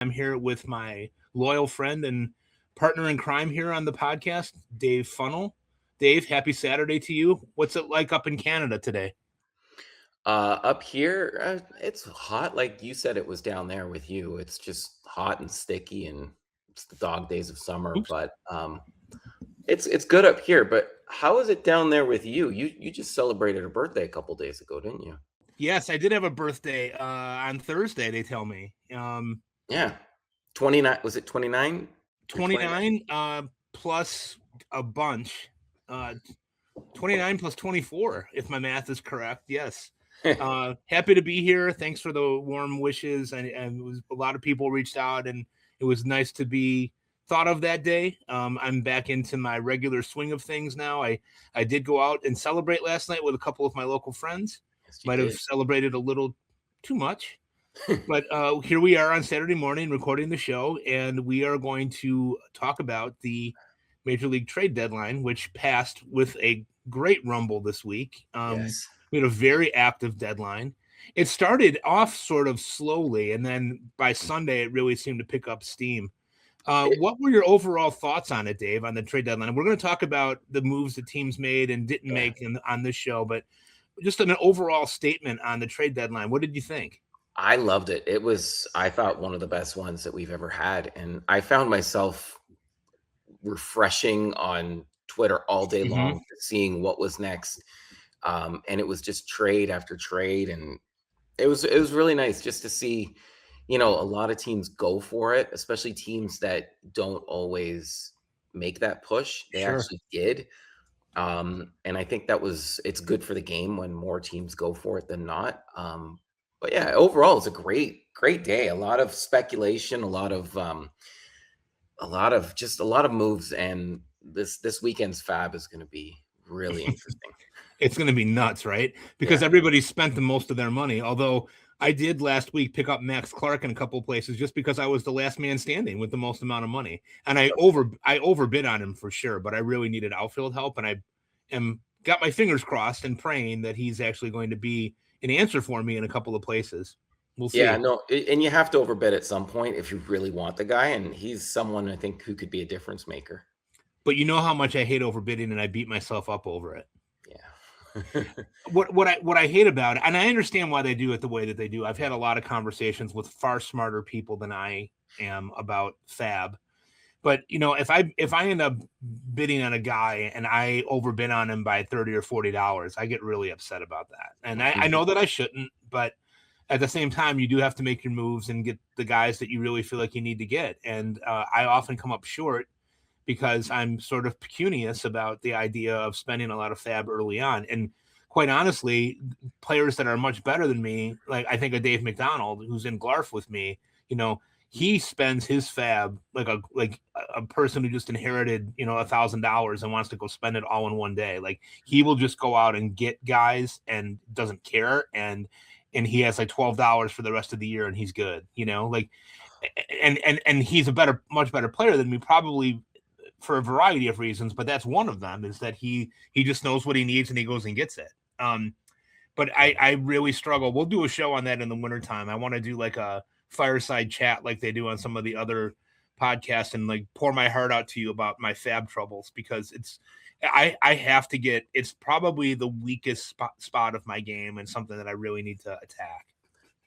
I'm here with my loyal friend and partner in crime here on the podcast, Dave Funnel. Dave, happy Saturday to you. What's it like up in Canada today? Up here, it's hot. Like you said, it was down there with you. It's just hot and sticky, and it's the dog days of summer. Oops. But it's good up here. But how is it down there with you? You just celebrated a birthday a couple days ago, didn't you? Yes, I did have a birthday on Thursday, they tell me. Yeah, 29. Was it 29 or 29? 29 plus a bunch. 29 plus 24, if my math is correct. Yes. Happy to be here. Thanks for the warm wishes. And it was, a lot of people reached out, and it was nice to be thought of that day. I'm back into my regular swing of things now. I did go out and celebrate last night with a couple of my local friends. Yes, you Might have did. celebrated a little too much. But here we are on Saturday morning recording the show, and we are going to talk about the Major League Trade Deadline, which passed with a great rumble this week. Yes. We had a very active deadline. It started off sort of slowly, and then by Sunday, it really seemed to pick up steam. What were your overall thoughts on it, Dave, on the trade deadline? We're going to talk about the moves the teams made and didn't make on this show, but just an overall statement on the trade deadline. What did you think? I loved it. It was, I thought, one of the best ones that we've ever had. And I found myself refreshing on Twitter all day Mm-hmm. long, seeing what was next. And it was just trade after trade. And it was really nice just to see, a lot of teams go for it, especially teams that don't always make that push. They Sure. actually did. And I think it's good for the game when more teams go for it than not. But yeah, overall, it's a great day. A lot of speculation, a lot of moves, and this weekend's fab is going to be really interesting. It's going to be nuts, right? Because Yeah. everybody spent the most of their money. Although I did last week pick up Max Clark in a couple of places just because I was the last man standing with the most amount of money, and I overbid on him for sure. But I really needed outfield help, and I am got my fingers crossed and praying that he's actually going to be an answer for me in a couple of places. We'll Yeah, see. no, and you have to overbid at some point if you really want the guy, and he's someone I think who could be a difference maker. But you know how much I hate overbidding, and I beat myself up over it. Yeah. What I hate about it, and I understand why they do it the way that they do. I've had a lot of conversations with far smarter people than I am about fab. But if I end up bidding on a guy and I overbid on him by $30 or $40, I get really upset about that. And I Mhm. know that I shouldn't, but at the same time, you do have to make your moves and get the guys that you really feel like you need to get. And I often come up short because I'm sort of pecunious about the idea of spending a lot of fab early on. And quite honestly, players that are much better than me, like I think of Dave McDonald, who's in Glarf with me, he spends his fab like a person who just inherited, $1,000 and wants to go spend it all in one day. Like he will just go out and get guys and doesn't care. And he has like $12 for the rest of the year and he's good, like, and he's much better player than me, probably for a variety of reasons, but that's one of them is that he just knows what he needs and he goes and gets it. But I really struggle. We'll do a show on that in the wintertime. I want to do like a fireside chat like they do on some of the other podcasts and like pour my heart out to you about my fab troubles because I have to get, it's probably the weakest spot of my game and something that I really need to attack.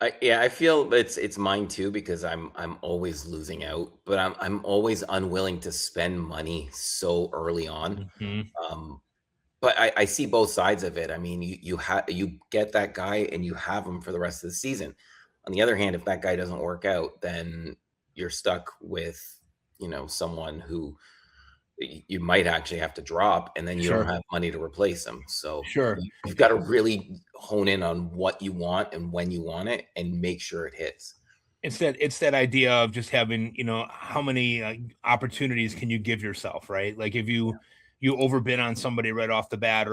I feel it's mine too because I'm always losing out, but I'm always unwilling to spend money so early on. Mm-hmm. Um, but I see both sides of it. I mean, you get that guy and you have him for the rest of the season. On the other hand, if that guy doesn't work out, then you're stuck with someone who you might actually have to drop, and then you don't Sure. have money to replace them. So Sure. you've got to really hone in on what you want and when you want it, and make sure it hits. It's that idea of just having, how many opportunities can you give yourself, right? Like if you overbid on somebody right off the bat,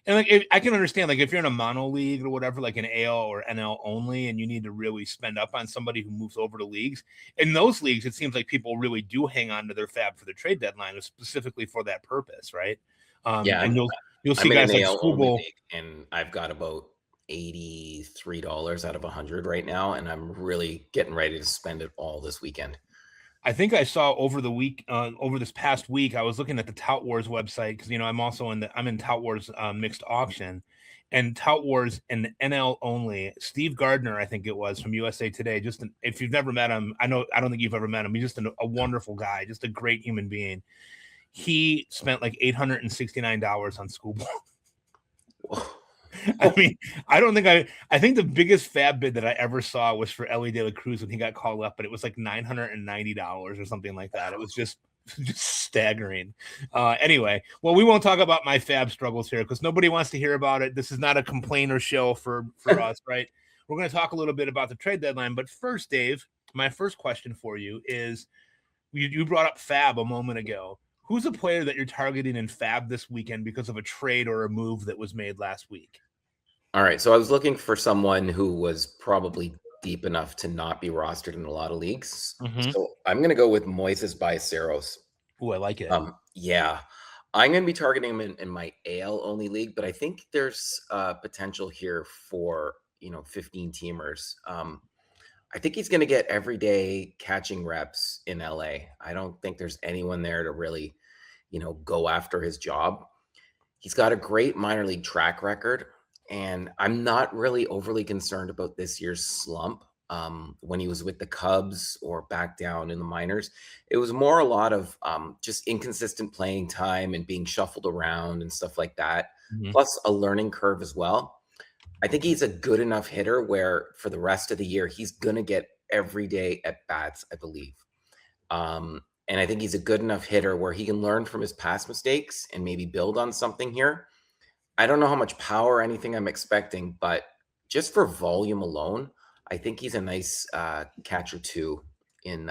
and like I can understand, like if you're in a mono league or whatever, like an AL or NL only, and you need to really spend up on somebody who moves over to leagues. In those leagues, it seems like people really do hang on to their fab for the trade deadline, specifically for that purpose, right? Yeah, And you'll see I'm in guys an like AL only Skubal. league, and I've got about $83 out of 100 right now, and I'm really getting ready to spend it all this weekend. I think I saw over this past week, I was looking at the Tout Wars website because I'm in Tout Wars mixed auction, and Tout Wars and NL only. Steve Gardner, I think it was from USA Today. If you've never met him, I don't think you've ever met him. He's just a wonderful guy, just a great human being. He spent like $869 on school ball. I mean, I think the biggest fab bid that I ever saw was for Ellie De La Cruz when he got called up, but it was like $990 or something like that. It was just staggering. Anyway, well, we won't talk about my fab struggles here because nobody wants to hear about it. This is not a complainer show for us, right? We're going to talk a little bit about the trade deadline. But first, Dave, my first question for you is you brought up fab a moment ago. Who's a player that you're targeting in fab this weekend because of a trade or a move that was made last week? All right. So I was looking for someone who was probably deep enough to not be rostered in a lot of leagues. Mm-hmm. So I'm going to go with Moises Ballesteros. Oh, I like it. Yeah. I'm going to be targeting him in my AL only league, but I think there's potential here for, 15 teamers. I think he's going to get everyday catching reps in LA. I don't think there's anyone there to really, go after his job. He's got a great minor league track record, and I'm not really overly concerned about this year's slump. When he was with the Cubs or back down in the minors, it was more a lot of just inconsistent playing time and being shuffled around and stuff like that, plus a learning curve as well. I think he's a good enough hitter where for the rest of the year, he's going to get everyday at bats, I believe. And I think he's a good enough hitter where he can learn from his past mistakes and maybe build on something here. I don't know how much power or anything I'm expecting, but just for volume alone, I think he's a nice catcher too in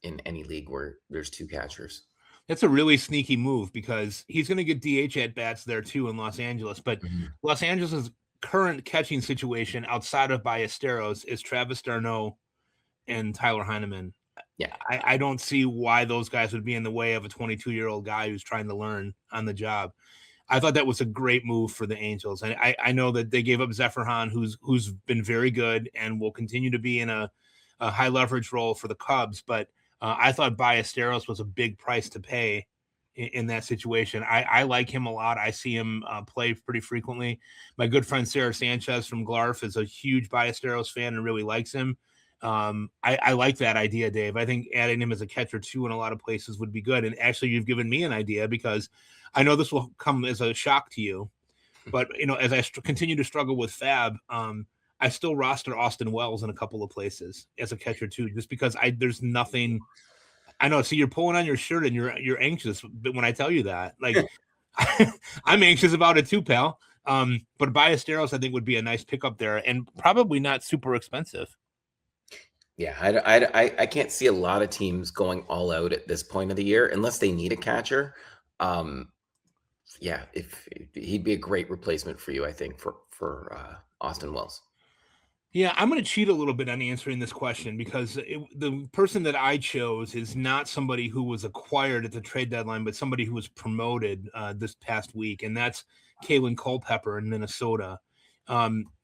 any league where there's two catchers. That's a really sneaky move because he's going to get DH at bats there too in Los Angeles. But Los Angeles' current catching situation outside of Ballesteros is Travis d'Arnaud and Tyler Heineman. Yeah, I don't see why those guys would be in the way of a 22-year-old guy who's trying to learn on the job. I thought that was a great move for the Angels. And I know that they gave up Zephyr Hahn, who's been very good and will continue to be in a high leverage role for the Cubs. But I thought Ballesteros was a big price to pay in that situation. I like him a lot. I see him play pretty frequently. My good friend Sarah Sanchez from Glarf is a huge Ballesteros fan and really likes him. I like that idea, Dave. I think adding him as a catcher too in a lot of places would be good. And actually, you've given me an idea because I know this will come as a shock to you. But, as I continue to struggle with fab, I still roster Austin Wells in a couple of places as a catcher too, just because there's nothing. I know. See, you're pulling on your shirt and you're anxious when I tell you that. Like, I'm anxious about it too, pal. But Ballesteros, I think, would be a nice pickup there and probably not super expensive. Yeah, I can't see a lot of teams going all out at this point of the year unless they need a catcher. Yeah, if he'd be a great replacement for you, I think for Austin Wells. Yeah, I'm going to cheat a little bit on answering this question because the person that I chose is not somebody who was acquired at the trade deadline, but somebody who was promoted this past week, and that's Kalen Culpepper in Minnesota.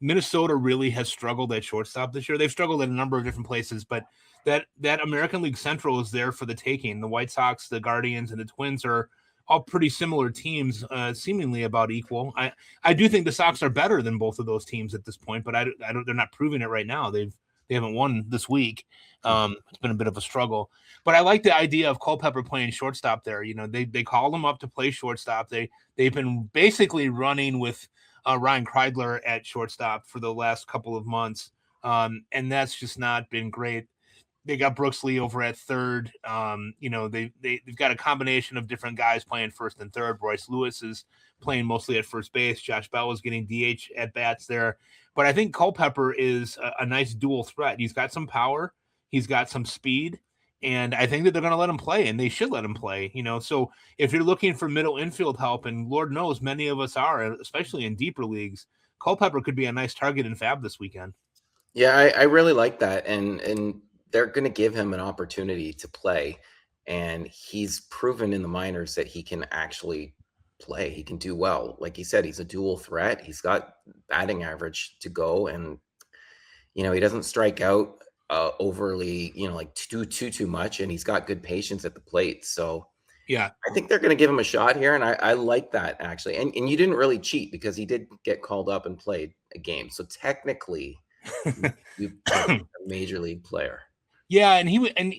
Minnesota really has struggled at shortstop this year. They've struggled at a number of different places, but that American League Central is there for the taking. The White Sox, the Guardians, and the Twins are all pretty similar teams, seemingly about equal. I do think the Sox are better than both of those teams at this point, but they're not proving it right now. They haven't won this week. It's been a bit of a struggle, but I like the idea of Culpepper playing shortstop there. They called him up to play shortstop. They've been basically running with Ryan Kreidler at shortstop for the last couple of months. And that's just not been great. They got Brooks Lee over at third. They've got a combination of different guys playing first and third. Royce Lewis is playing mostly at first base. Josh Bell is getting DH at bats there. But I think Culpepper is a nice dual threat. He's got some power. He's got some speed. And I think that they're going to let him play, and they should let him play. So if you're looking for middle infield help, and Lord knows many of us are, especially in deeper leagues, Culpepper could be a nice target in fab this weekend. Yeah, I really like that. And they're going to give him an opportunity to play. And he's proven in the minors that he can actually play. He can do well. Like you said, he's a dual threat. He's got batting average to go, and he doesn't strike out overly, like too much, and he's got good patience at the plate. So Yeah. I think they're going to give him a shot here, and I like that actually. And you didn't really cheat because he did get called up and played a game. So technically, you picked a major league player. Yeah, and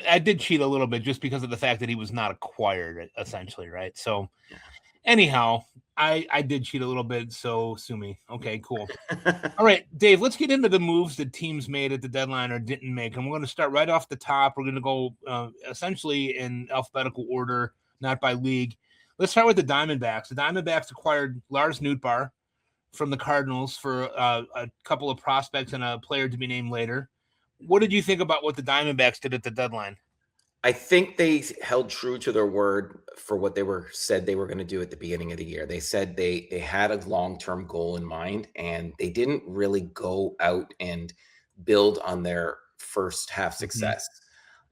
I did cheat a little bit just because of the fact that he was not acquired, essentially, right? So, Yeah. anyhow, I did cheat a little bit, so sue me. Okay, cool. All right, Dave, let's get into the moves that teams made at the deadline or didn't make. And we're going to start right off the top. We're going to go essentially in alphabetical order, not by league. Let's start with the Diamondbacks. The Diamondbacks acquired Lars Nootbaar from the Cardinals for a couple of prospects and a player to be named later. What did you think about what the Diamondbacks did at the deadline? I think they held true to their word for what they said they were going to do at the beginning of the year. They said they had a long-term goal in mind, and they didn't really go out and build on their first half success.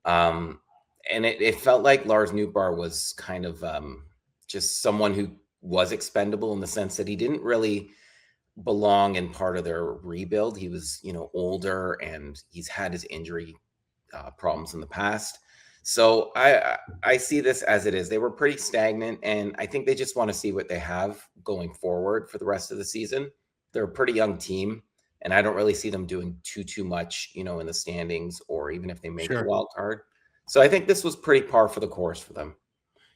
And it felt like Lars Nootbaar was kind of just someone who was expendable in the sense that he didn't really belong in part of their rebuild. He was, older, and he's had his injury problems in the past. So I see this as it is. They were pretty stagnant, and I think they just want to see what they have going forward for the rest of the season. They're a pretty young team, and I don't really see them doing too much, in the standings or even if they make the wild card. So I think this was pretty par for the course for them.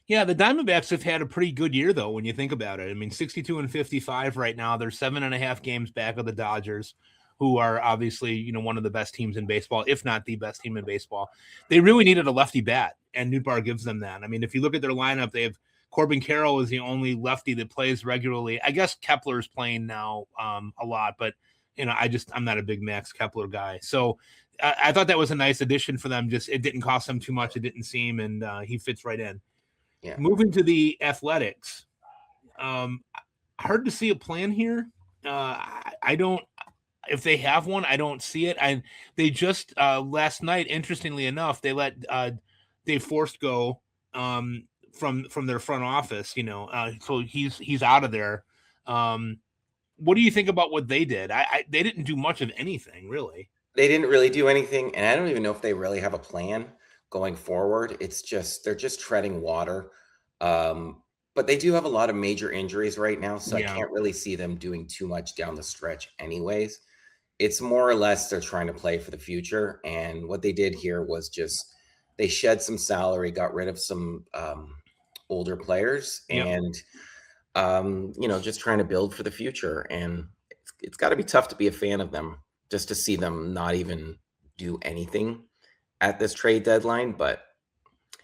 Yeah, the Diamondbacks have had a pretty good year, though, when you think about it. I mean, 62-55 right now. They're 7.5 games back of the Dodgers, who are obviously, one of the best teams in baseball, if not the best team in baseball. They really needed a lefty bat, and Nootbaar gives them that. I mean, if you look at their lineup, they have Corbin Carroll is the only lefty that plays regularly. I guess Kepler's playing now a lot, but, I'm not a big Max Kepler guy. So I thought that was a nice addition for them. Just it didn't cost them too much. It didn't seem, and he fits right in. Yeah. Moving to the Athletics, hard to see a plan here. I don't. If they have one, I don't see it. They just last night, interestingly enough, they let Dave Forst go from their front office. So he's out of there. What do you think about what they did? They didn't do much of anything, really. They didn't really do anything, and I don't even know if they really have a plan going forward. It's just they're just treading water. But they do have a lot of major injuries right now, so I can't really see them doing too much down the stretch anyways. It's more or less they're trying to play for the future, and what they did here was just they shed some salary, got rid of some older players, and just trying to build for the future. And it's got to be tough to be a fan of them, just to see them not even do anything at this trade deadline, but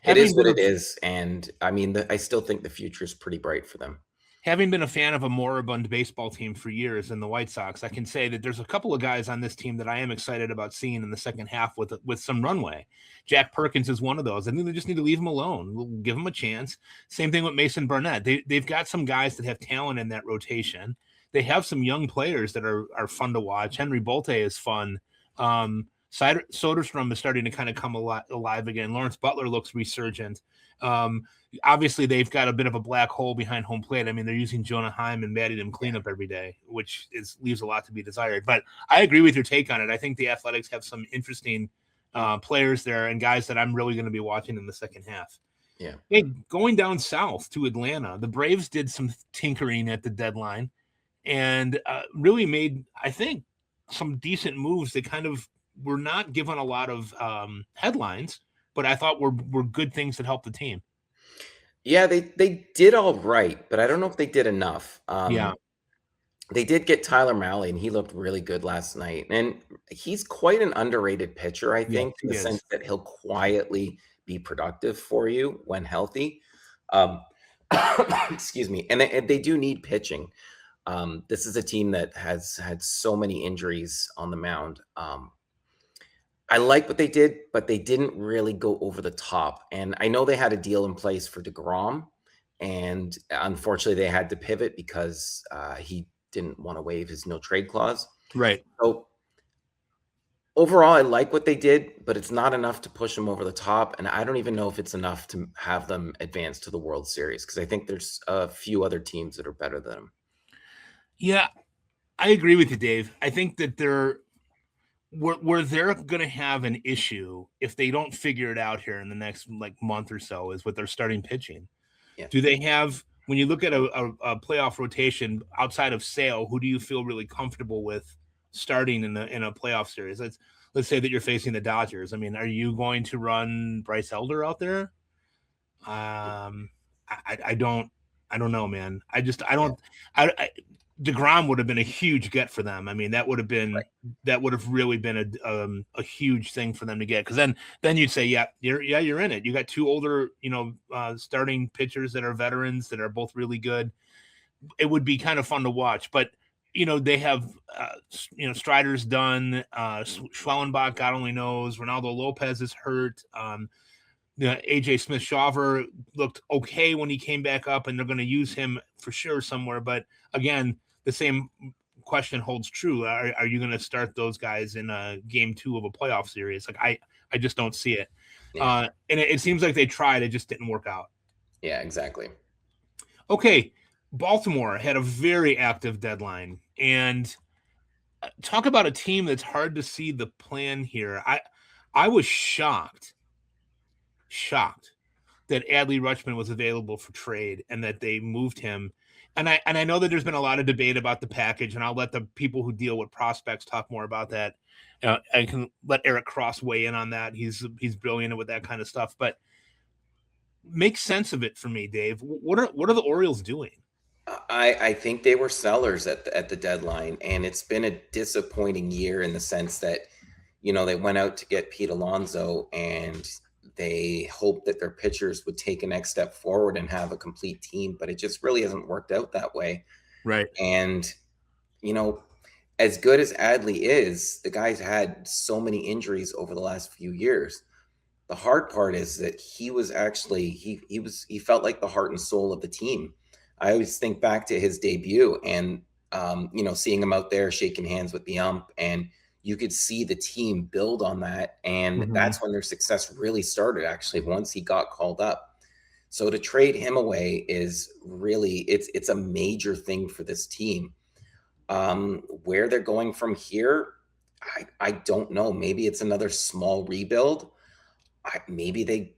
it is what it is. And I mean, I still think the future is pretty bright for them. Having been a fan of a moribund baseball team for years in the White Sox, I can say that there's a couple of guys on this team that I am excited about seeing in the second half with some runway. Jack Perkins is one of those. I think they just need to leave him alone. We'll give him a chance. Same thing with Mason Barnett. They've got some guys that have talent in that rotation. They have some young players that are fun to watch. Henry Bolte is fun. Soderstrom is starting to kind of come alive again. Lawrence Butler looks resurgent. Obviously, they've got a bit of a black hole behind home plate. I mean, they're using Jonah Heim and batting him cleanup every day, which leaves a lot to be desired. But I agree with your take on it. I think the Athletics have some interesting players there and guys that I'm really going to be watching in the second half. Yeah. Hey, going down south to Atlanta, the Braves did some tinkering at the deadline and really made, I think, some decent moves that kind of were not given a lot of headlines, but I thought were good things that helped the team. Yeah, they did all right, but I don't know if they did enough. They did get Tyler Mahle, and he looked really good last night. And he's quite an underrated pitcher, I think, in the sense that he'll quietly be productive for you when healthy. Excuse me. And they do need pitching. This is a team that has had so many injuries on the mound. I like what they did, but they didn't really go over the top. And I know they had a deal in place for DeGrom, and unfortunately they had to pivot because he didn't want to waive his no trade clause. Right. So Overall, I like what they did, but it's not enough to push them over the top, and I don't even know if it's enough to have them advance to the World Series because I think there's a few other teams that are better than them. Yeah, I agree with you, Dave. I think that where they're going to have an issue if they don't figure it out here in the next like month or so is with their starting pitching. Yeah. Do they have, when you look at a playoff rotation outside of Sale, who do you feel really comfortable with starting in a playoff series? Let's say that you're facing the Dodgers. I mean, are you going to run Bryce Elder out there? I don't know, man. I Yeah. don't I DeGrom would have been a huge get for them. I mean, that would have really been a huge thing for them to get, because then you'd say, yeah, you're in it. You got two older, starting pitchers that are veterans that are both really good. It would be kind of fun to watch, but they have Strider's done, Schwellenbach, God only knows. Ronaldo Lopez is hurt. AJ Smith-Shawver looked okay when he came back up, and they're going to use him for sure somewhere. But again, the same question holds true. Are you going to start those guys in game 2 of a playoff series? Like I just don't see it. Yeah. And it seems like they tried, it just didn't work out. Yeah, exactly. Okay, Baltimore had a very active deadline, and talk about a team that's hard to see the plan here. I was shocked that Adley Rutschman was available for trade and that they moved him. And I know that there's been a lot of debate about the package, and I'll let the people who deal with prospects talk more about that. I can let Eric Cross weigh in on that. He's brilliant with that kind of stuff. But make sense of it for me, Dave. What are the Orioles doing? I think they were sellers at the deadline, and it's been a disappointing year in the sense that, they went out to get Pete Alonso, and they hoped that their pitchers would take a next step forward and have a complete team, but it just really hasn't worked out that way. Right. And, as good as Adley is, the guy's had so many injuries over the last few years. The hard part is that he was actually, he felt like the heart and soul of the team. I always think back to his debut and, seeing him out there shaking hands with the ump, and you could see the team build on that. And that's when their success really started, actually, once he got called up. So to trade him away is really, it's a major thing for this team. Where they're going from here, I don't know. Maybe it's another small rebuild. Maybe they,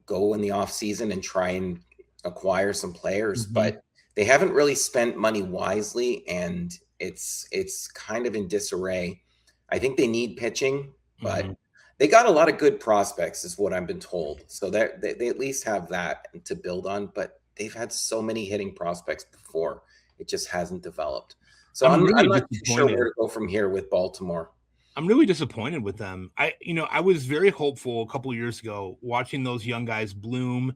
go in the off season and try and acquire some players, but they haven't really spent money wisely, and it's kind of in disarray. I think they need pitching, but they got a lot of good prospects, is what I've been told. So they at least have that to build on, but they've had so many hitting prospects before. It just hasn't developed. So I'm not too sure where to go from here with Baltimore. I'm really disappointed with them. I was very hopeful a couple of years ago watching those young guys bloom,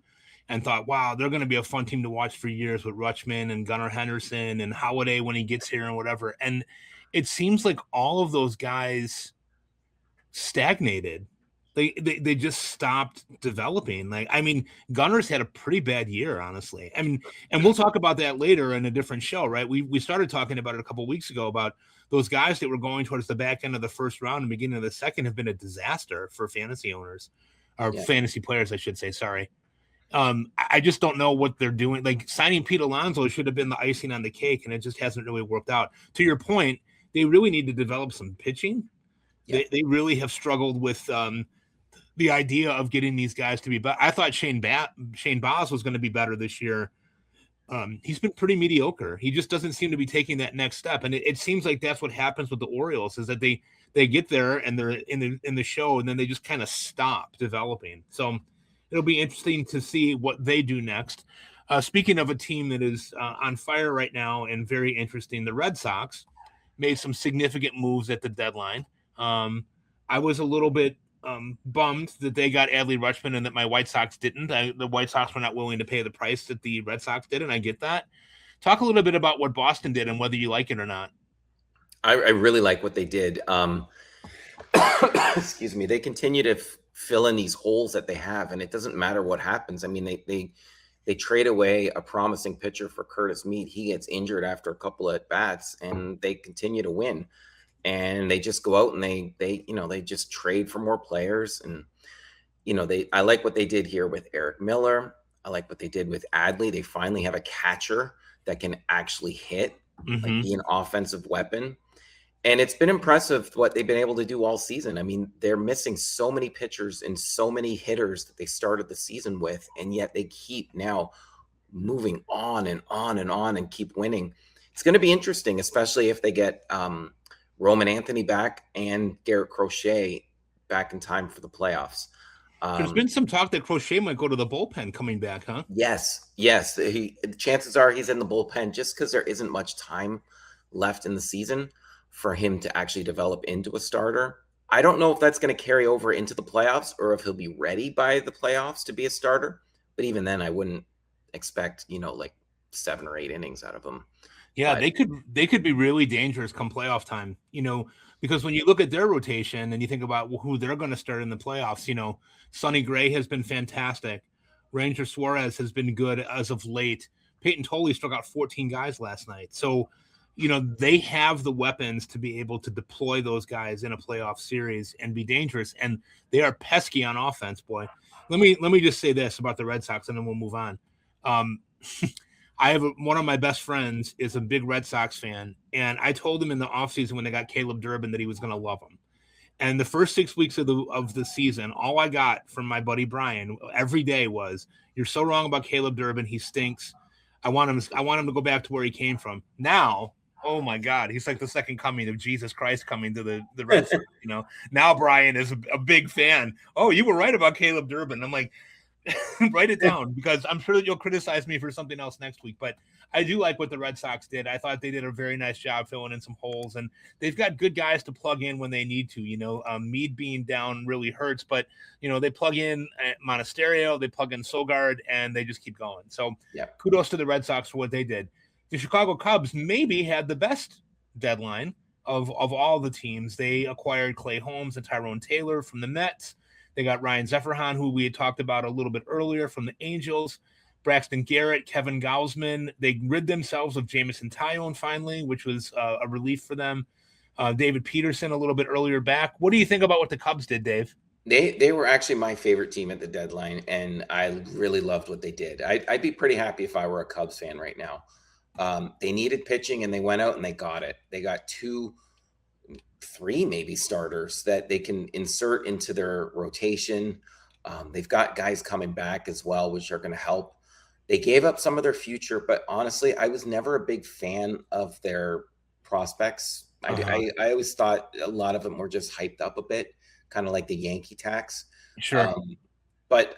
and thought, wow, they're going to be a fun team to watch for years with Rutschman and Gunnar Henderson and Holiday when he gets here and whatever. And it seems like all of those guys stagnated. They just stopped developing. Gunnar's had a pretty bad year, honestly. And we'll talk about that later in a different show, right? We started talking about it a couple of weeks ago about those guys that were going towards the back end of the first round and beginning of the second have been a disaster for fantasy owners, or fantasy players, I should say. Sorry. I just don't know what they're doing. Like, signing Pete Alonso should have been the icing on the cake, and it just hasn't really worked out. To your point, they really need to develop some pitching. Yeah. They really have struggled with the idea of getting these guys to be better. I thought Shane Baz was going to be better this year. He's been pretty mediocre. He just doesn't seem to be taking that next step. And it seems like that's what happens with the Orioles, is that they get there and they're in the show, and then they just kind of stop developing. So it'll be interesting to see what they do next. Speaking of a team that is on fire right now and very interesting, the Red Sox made some significant moves at the deadline. I was a little bit bummed that they got Adley Rutschman and that my White Sox didn't. The White Sox were not willing to pay the price that the Red Sox did, and I get that. Talk a little bit about what Boston did and whether you like it or not. I really like what they did. Excuse me. They continue to fill in these holes that they have, and it doesn't matter what happens. I mean, they trade away a promising pitcher for Curtis Mead. He gets injured after a couple of at bats, and they continue to win. and they just go out and they just trade for more players. And I like what they did here with Eric Miller. I like what they did with Adley. They finally have a catcher that can actually hit, like be an offensive weapon. And it's been impressive what they've been able to do all season. I mean, they're missing so many pitchers and so many hitters that they started the season with, and yet they keep now moving on and on and on and keep winning. It's going to be interesting, especially if they get Roman Anthony back and Garrett Crochet back in time for the playoffs. There's been some talk that Crochet might go to the bullpen coming back, huh? Yes. Chances are he's in the bullpen just because there isn't much time left in the season for him to actually develop into a starter. I don't know if that's going to carry over into the playoffs or if he'll be ready by the playoffs to be a starter. But even then, I wouldn't expect, like 7 or 8 innings out of him. Yeah, but they could be really dangerous come playoff time, because when you look at their rotation and you think about who they're going to start in the playoffs, Sonny Gray has been fantastic. Ranger Suarez has been good as of late. Peyton Tolley struck out 14 guys last night. So, they have the weapons to be able to deploy those guys in a playoff series and be dangerous. And they are pesky on offense, boy. Let me just say this about the Red Sox and then we'll move on. I have one of my best friends is a big Red Sox fan, and I told him in the offseason when they got Caleb Durbin that he was going to love him. And the first 6 weeks of the season, all I got from my buddy Brian every day was, "You're so wrong about Caleb Durbin. He stinks. I want him to go back to where he came from." Now, oh my God, he's like the second coming of Jesus Christ coming to the Red Sox. Now Brian is a big fan. Oh, you were right about Caleb Durbin. I'm like, write it down because I'm sure that you'll criticize me for something else next week. But I do like what the Red Sox did. I thought they did a very nice job filling in some holes, and they've got good guys to plug in when they need to. Meade being down really hurts, but they plug in Monasterio, they plug in Sogard, and they just keep going. So kudos to the Red Sox for what they did. The Chicago Cubs maybe had the best deadline of all the teams. They acquired Clay Holmes and Tyrone Taylor from the Mets. They got Ryan Zeferhan, who we had talked about a little bit earlier from the Angels, Braxton Garrett, Kevin Gausman. They rid themselves of Jamison Tyone finally, which was a relief for them. David Peterson a little bit earlier back. What do you think about what the Cubs did, Dave? They were actually my favorite team at the deadline, and I really loved what they did. I'd be pretty happy if I were a Cubs fan right now. They needed pitching, and they went out and they got it. They got 2, 3 maybe starters that they can insert into their rotation. They've got guys coming back as well, which are going to help. They gave up some of their future, but honestly, I was never a big fan of their prospects. I always thought a lot of them were just hyped up a bit, kind of like the Yankee tax. Sure. But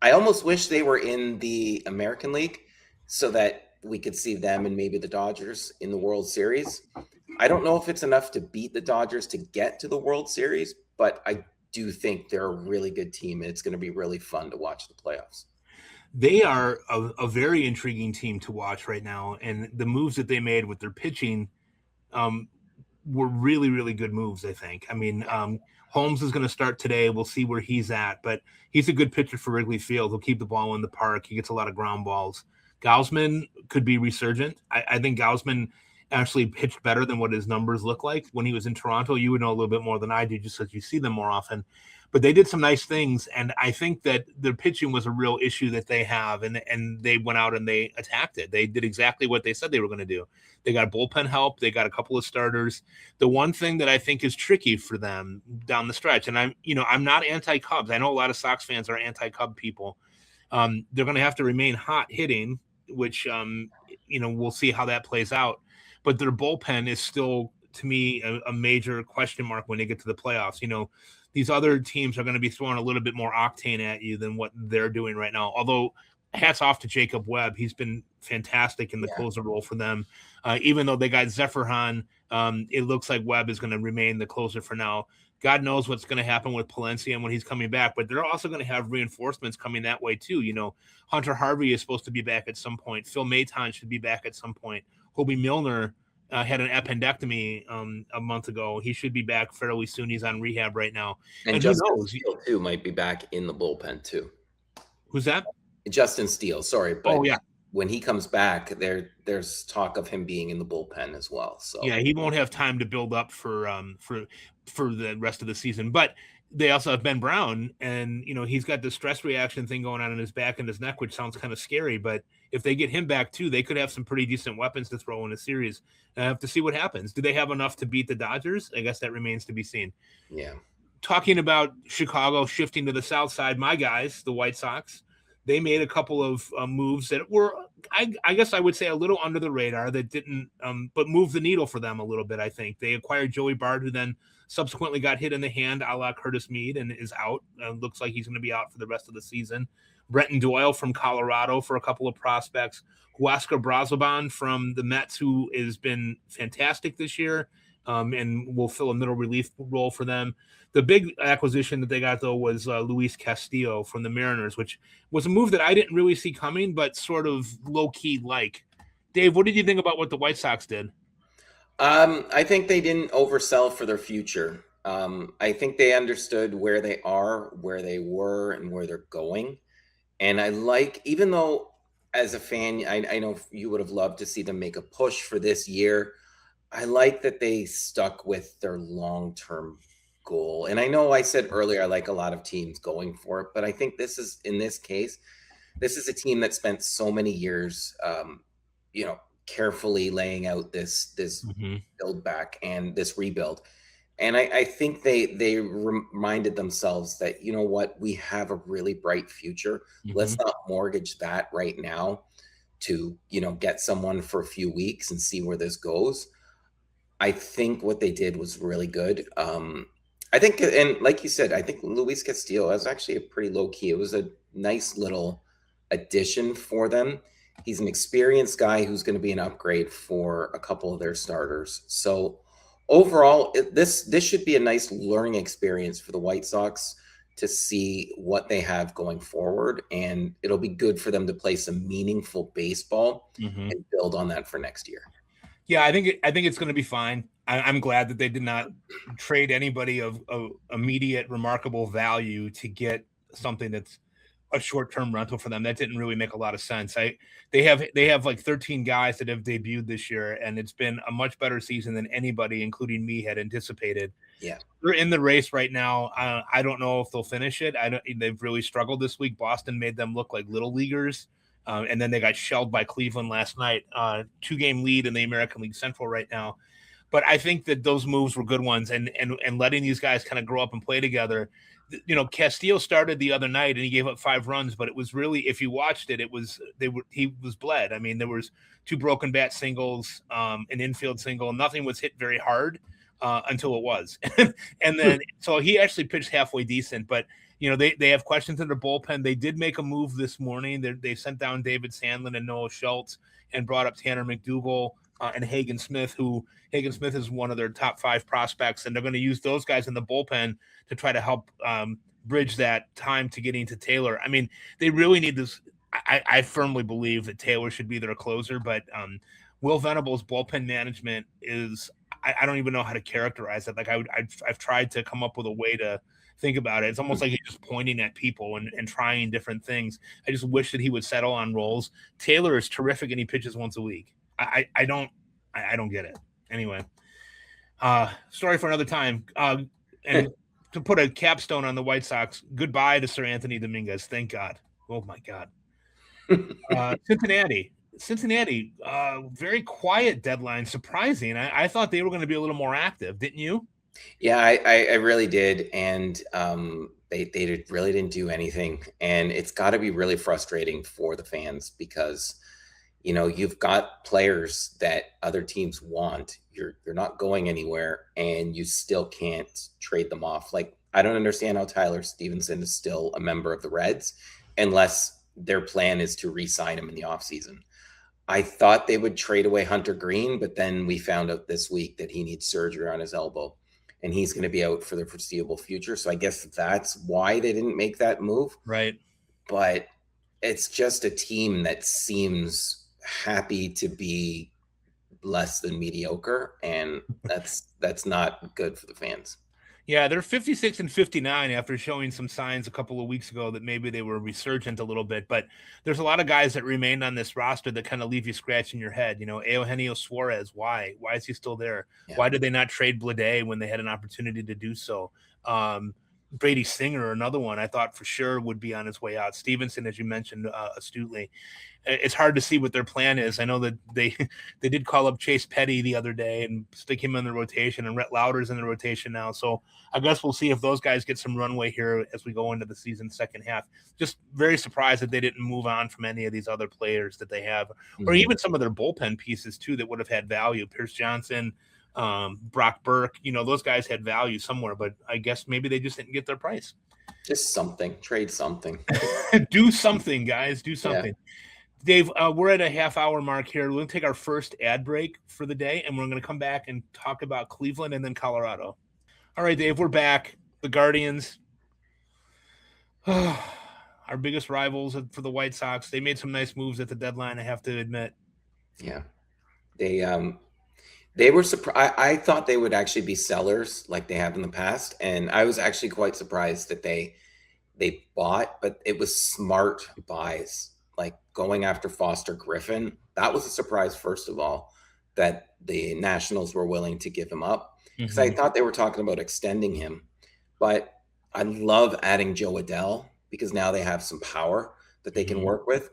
I almost wish they were in the American League so that we could see them and maybe the Dodgers in the World Series. I don't know if it's enough to beat the Dodgers to get to the World Series, but I do think they're a really good team, and it's going to be really fun to watch the playoffs. They are a very intriguing team to watch right now, and the moves that they made with their pitching were really, really good moves, I think. I mean, Holmes is going to start today. We'll see where he's at, but he's a good pitcher for Wrigley Field. He'll keep the ball in the park. He gets a lot of ground balls. Gausman could be resurgent. I think Gausman actually pitched better than what his numbers look like when he was in Toronto. You would know a little bit more than I do just because you see them more often. But they did some nice things, and I think that their pitching was a real issue that they have, and they went out and they attacked it. They did exactly what they said they were going to do. They got bullpen help. They got a couple of starters. The one thing that I think is tricky for them down the stretch, and I'm not anti-Cubs. I know a lot of Sox fans are anti-Cub people. They're going to have to remain hot hitting, which we'll see how that plays out. But their bullpen is still, to me, a major question mark when they get to the playoffs. These other teams are going to be throwing a little bit more octane at you than what they're doing right now. Although, hats off to Jacob Webb. He's been fantastic in the closer role for them. Even though they got Zeferhan, it looks like Webb is going to remain the closer for now. God knows what's going to happen with Palencia when he's coming back, but they're also going to have reinforcements coming that way too. Hunter Harvey is supposed to be back at some point. Phil Maton should be back at some point. Hobie Milner had an appendectomy a month ago. He should be back fairly soon. He's on rehab right now. And Justin Steele too might be back in the bullpen too. Who's that? Justin Steele. Sorry, but oh yeah, when he comes back, there's talk of him being in the bullpen as well. So Yeah, he won't have time to build up for the rest of the season. But they also have Ben Brown, and he's got the stress reaction thing going on in his back and his neck, which sounds kind of scary. But if they get him back too, they could have some pretty decent weapons to throw in a series. I have to see what happens. Do they have enough to beat the Dodgers? I guess that remains to be seen. yeah. Talking about Chicago shifting to the south side, my guys, the White Sox, they made a couple of moves that were, I guess I would say, a little under the radar that didn't, but moved the needle for them a little bit, I think. They acquired Joey Bard, who then subsequently got hit in the hand a la Curtis Mead and is out. Looks like he's going to be out for the rest of the season. Brenton Doyle from Colorado for a couple of prospects. Huascar Brazoban from the Mets, who has been fantastic this year and will fill a middle relief role for them. The big acquisition that they got, though, was Luis Castillo from the Mariners, which was a move that I didn't really see coming, but sort of low-key like. Dave, what did you think about what the White Sox did? I think they didn't oversell for their future. I think they understood where they are, where they were, and where they're going. And I like, even though as a fan, I know you would have loved to see them make a push for this year. I like that they stuck with their long-term goal. And I know I said earlier, I like a lot of teams going for it, but I think in this case, this is a team that spent so many years, carefully laying out this build back and this rebuild. And I think they reminded themselves that, you know what, we have a really bright future. Let's not mortgage that right now to, get someone for a few weeks and see where this goes. I think what they did was really good. I think, and like you said, I think Luis Castillo was actually a pretty low key. It was a nice little addition for them. He's an experienced guy who's going to be an upgrade for a couple of their starters. So overall, this should be a nice learning experience for the White Sox to see what they have going forward, and it'll be good for them to play some meaningful baseball and build on that for next year. Yeah, I think it's going to be fine. I'm glad that they did not trade anybody of immediate remarkable value to get something that's a short-term rental for them. That didn't really make a lot of sense. They have like 13 guys that have debuted this year, and it's been a much better season than anybody, including me, had anticipated. Yeah, they're in the race right now. I don't know if they'll finish it. They've really struggled this week. Boston made them look like little leaguers. And then they got shelled by Cleveland last night. 2-game lead in the American League Central right now. But I think that those moves were good ones, and letting these guys kind of grow up and play together. Castillo started the other night and he gave up 5 runs, but it was really, if you watched it, he was bled. I mean, there was 2 broken bat singles, an infield single. Nothing was hit very hard until it was, and then so he actually pitched halfway decent, but. They have questions in their bullpen. They did make a move this morning. They sent down David Sandlin and Noah Schultz and brought up Tanner McDougal and Hagen Smith, who Hagen Smith is one of their top 5 prospects. And they're going to use those guys in the bullpen to try to help bridge that time to getting to Taylor. I mean, they really need this. I firmly believe that Taylor should be their closer, but Will Venable's bullpen management is, I don't even know how to characterize it. Like I've tried to come up with a way to think about it. It's almost like he's just pointing at people and trying different things. I just wish that he would settle on roles. Taylor is terrific and he pitches once a week. I don't get it. Anyway, story for another time. And to put a capstone on the White Sox, goodbye to Sir Anthony Dominguez. Thank God. Oh my God. Cincinnati, very quiet deadline. Surprising. I thought they were going to be a little more active. Didn't you? Yeah, I really did, and they really didn't do anything, and it's got to be really frustrating for the fans because you've got players that other teams want. You're not going anywhere, and you still can't trade them off. Like I don't understand how Tyler Stevenson is still a member of the Reds unless their plan is to re-sign him in the offseason. I thought they would trade away Hunter Green, but then we found out this week that he needs surgery on his elbow. And he's going to be out for the foreseeable future. So I guess that's why they didn't make that move. Right. But it's just a team that seems happy to be less than mediocre. And that's not good for the fans. Yeah, they're 56 and 59 after showing some signs a couple of weeks ago that maybe they were resurgent a little bit. But there's a lot of guys that remained on this roster that kind of leave you scratching your head. Eugenio Suarez, why? Why is he still there? Yeah. Why did they not trade Blade when they had an opportunity to do so? Brady Singer, another one I thought for sure would be on his way out. Stevenson, as you mentioned astutely. It's hard to see what their plan is. I know that they they did call up Chase Petty the other day and stick him in the rotation, and Rhett Lauder's in the rotation now. So I guess we'll see if those guys get some runway here as we go into the season's second half. Just very surprised that they didn't move on from any of these other players that they have, or even some of their bullpen pieces too that would have had value. Pierce Johnson, Brock Burke, those guys had value somewhere, but I guess maybe they just didn't get their price. Just something, trade something. Do something, guys. Do something. Yeah. Dave, we're at a half-hour mark here. We're going to take our first ad break for the day, and we're going to come back and talk about Cleveland and then Colorado. All right, Dave, we're back. The Guardians, our biggest rivals for the White Sox. They made some nice moves at the deadline, I have to admit. Yeah. They were surprised. I thought they would actually be sellers like they have in the past, and I was actually quite surprised that they bought, but it was smart buys. Like going after Foster Griffin, that was a surprise, first of all, that the Nationals were willing to give him up, because I thought they were talking about extending him. But I love adding Joe Adell because now they have some power that they can work with.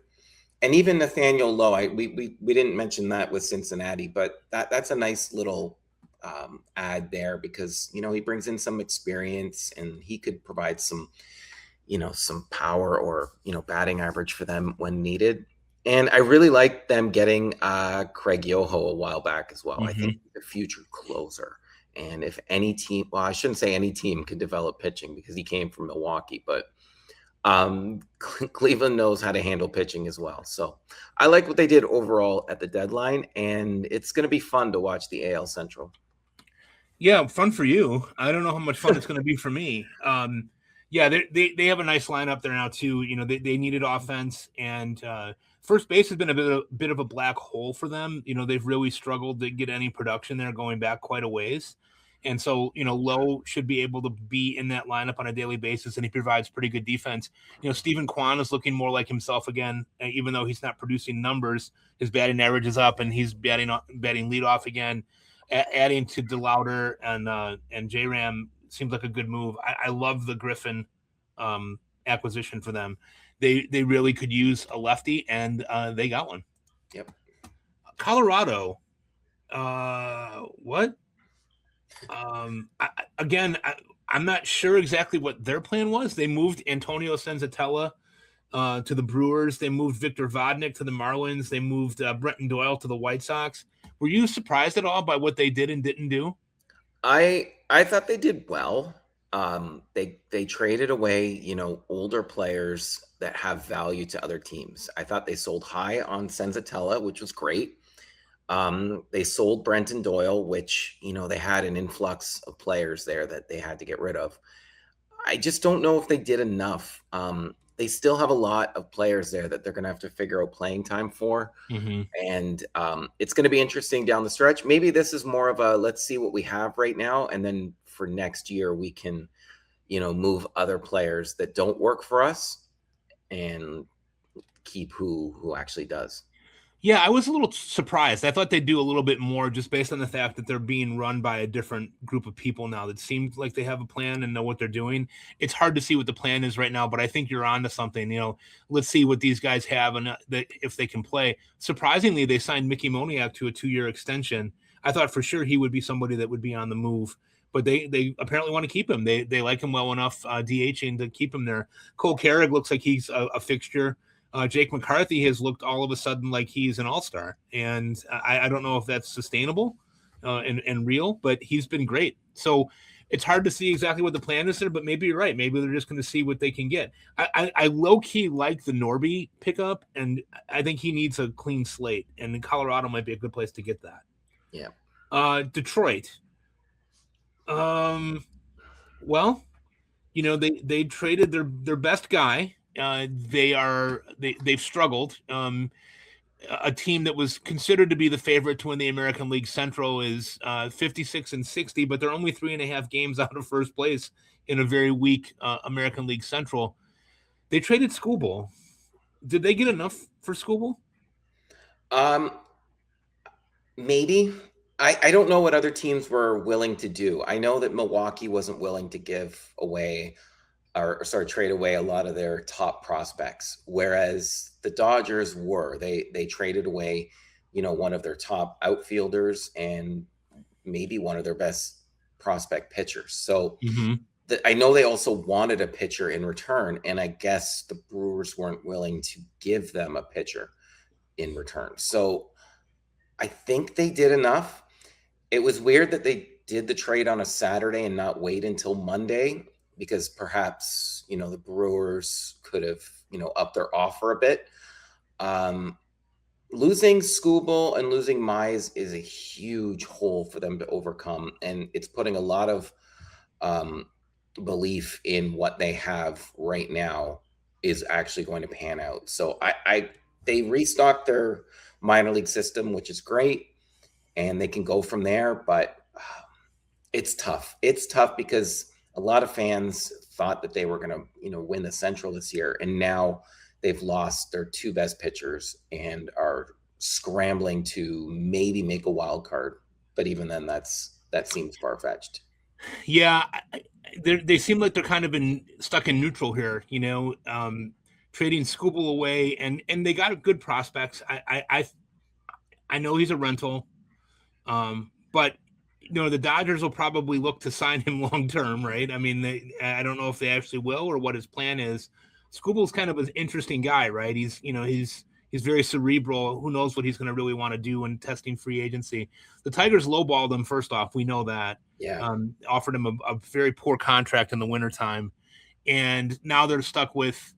And even Nathaniel Lowe, we didn't mention that with Cincinnati, but that's a nice little add there because, he brings in some experience and he could provide some power or, batting average for them when needed. And I really like them getting Craig Yoho a while back as well. I think the future closer. And if any team, well, I shouldn't say any team could develop pitching because he came from Milwaukee, but Cleveland knows how to handle pitching as well. So I like what they did overall at the deadline, and it's going to be fun to watch the AL Central. Yeah, fun for you. I don't know how much fun it's going to be for me. Yeah, they have a nice lineup there now too. They needed offense, and first base has been a bit of a black hole for them. They've really struggled to get any production there going back quite a ways. And so, Lowe should be able to be in that lineup on a daily basis, and he provides pretty good defense. Stephen Kwan is looking more like himself again, even though he's not producing numbers. His batting average is up, and he's batting leadoff again. Adding to DeLauder and J-Ram seems like a good move. I love the Griffin acquisition for them. They really could use a lefty, and they got one. Yep. Colorado, what? I'm not sure exactly what their plan was. They moved Antonio Senzatella to the Brewers. They moved Victor Vodnik to the Marlins. They moved Brenton Doyle to the White Sox. Were you surprised at all by what they did and didn't do? I thought they did well. They traded away, older players that have value to other teams. I thought they sold high on Senzatella, which was great. They sold Brenton Doyle, which, they had an influx of players there that they had to get rid of. I just don't know if they did enough. They still have a lot of players there that they're going to have to figure out playing time for. And it's going to be interesting down the stretch. Maybe this is more of a, let's see what we have right now. And then for next year, we can, move other players that don't work for us and keep who actually does. Yeah, I was a little surprised. I thought they'd do a little bit more just based on the fact that they're being run by a different group of people now that seems like they have a plan and know what they're doing. It's hard to see what the plan is right now, but I think you're on to something. Let's see what these guys have and if they can play. Surprisingly, they signed Mickey Moniak to a 2-year extension. I thought for sure he would be somebody that would be on the move, but they apparently want to keep him. They like him well enough DHing to keep him there. Cole Carrick looks like he's a fixture. Jake McCarthy has looked all of a sudden like he's an all-star, and I don't know if that's sustainable and real, but he's been great. So it's hard to see exactly what the plan is there, but maybe you're right. Maybe they're just going to see what they can get. I low-key like the Norby pickup, and I think he needs a clean slate, and Colorado might be a good place to get that. Yeah. Detroit. Well, they traded their best guy. They've struggled. a team that was considered to be the favorite to win the American League Central is 56-60, but they're only 3.5 games out of first place in a very weak American League Central. They traded Skubal. Did they get enough for Skubal? Maybe. I don't know what other teams were willing to do. I know that Milwaukee wasn't willing to give away trade away a lot of their top prospects, whereas the Dodgers were. They traded away, one of their top outfielders and maybe one of their best prospect pitchers. So I know they also wanted a pitcher in return, and I guess the Brewers weren't willing to give them a pitcher in return. So I think they did enough. It was weird that they did the trade on a Saturday and not wait until Monday, because perhaps, the Brewers could have, upped their offer a bit. Losing Skubal and losing Mize is a huge hole for them to overcome. And it's putting a lot of belief in what they have right now is actually going to pan out. So they restocked their minor league system, which is great, and they can go from there. But it's tough. It's tough because a lot of fans thought that they were going to, win the Central this year, and now they've lost their two best pitchers and are scrambling to maybe make a wild card. But even then, that seems far-fetched. Yeah, they seem like they're kind of stuck in neutral here. Trading Skubal away, and they got good prospects. I know he's a rental, but the Dodgers will probably look to sign him long term, right? I mean, I don't know if they actually will or what his plan is. Skubal's kind of an interesting guy, right? He's very cerebral. Who knows what he's going to really want to do in testing free agency? The Tigers lowballed him. First off, we know that. Yeah. Offered him a very poor contract in the wintertime, and now they're stuck with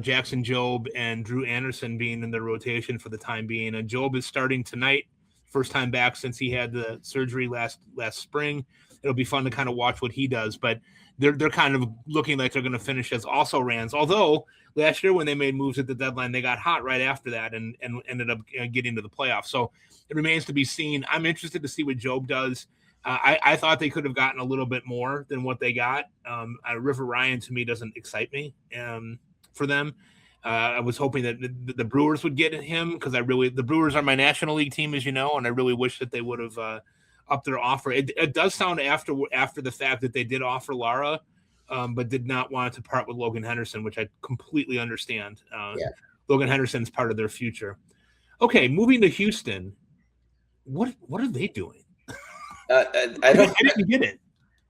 Jackson Jobe and Drew Anderson being in the rotation for the time being. And Jobe is starting tonight, first time back since he had the surgery last spring. It'll be fun to kind of watch what he does, but they're kind of looking like they're going to finish as also rans. Although last year when they made moves at the deadline, they got hot right after that and ended up getting to the playoffs. So it remains to be seen. I'm interested to see what Jobe does. I thought they could have gotten a little bit more than what they got. River Ryan to me doesn't excite me for them. I was hoping that the Brewers would get him because the Brewers are my National League team, as you know, and I really wish that they would have upped their offer. It does sound after the fact that they did offer Lara, but did not want to part with Logan Henderson, which I completely understand. Logan Henderson's part of their future. Okay, moving to Houston. What are they doing? I didn't get it.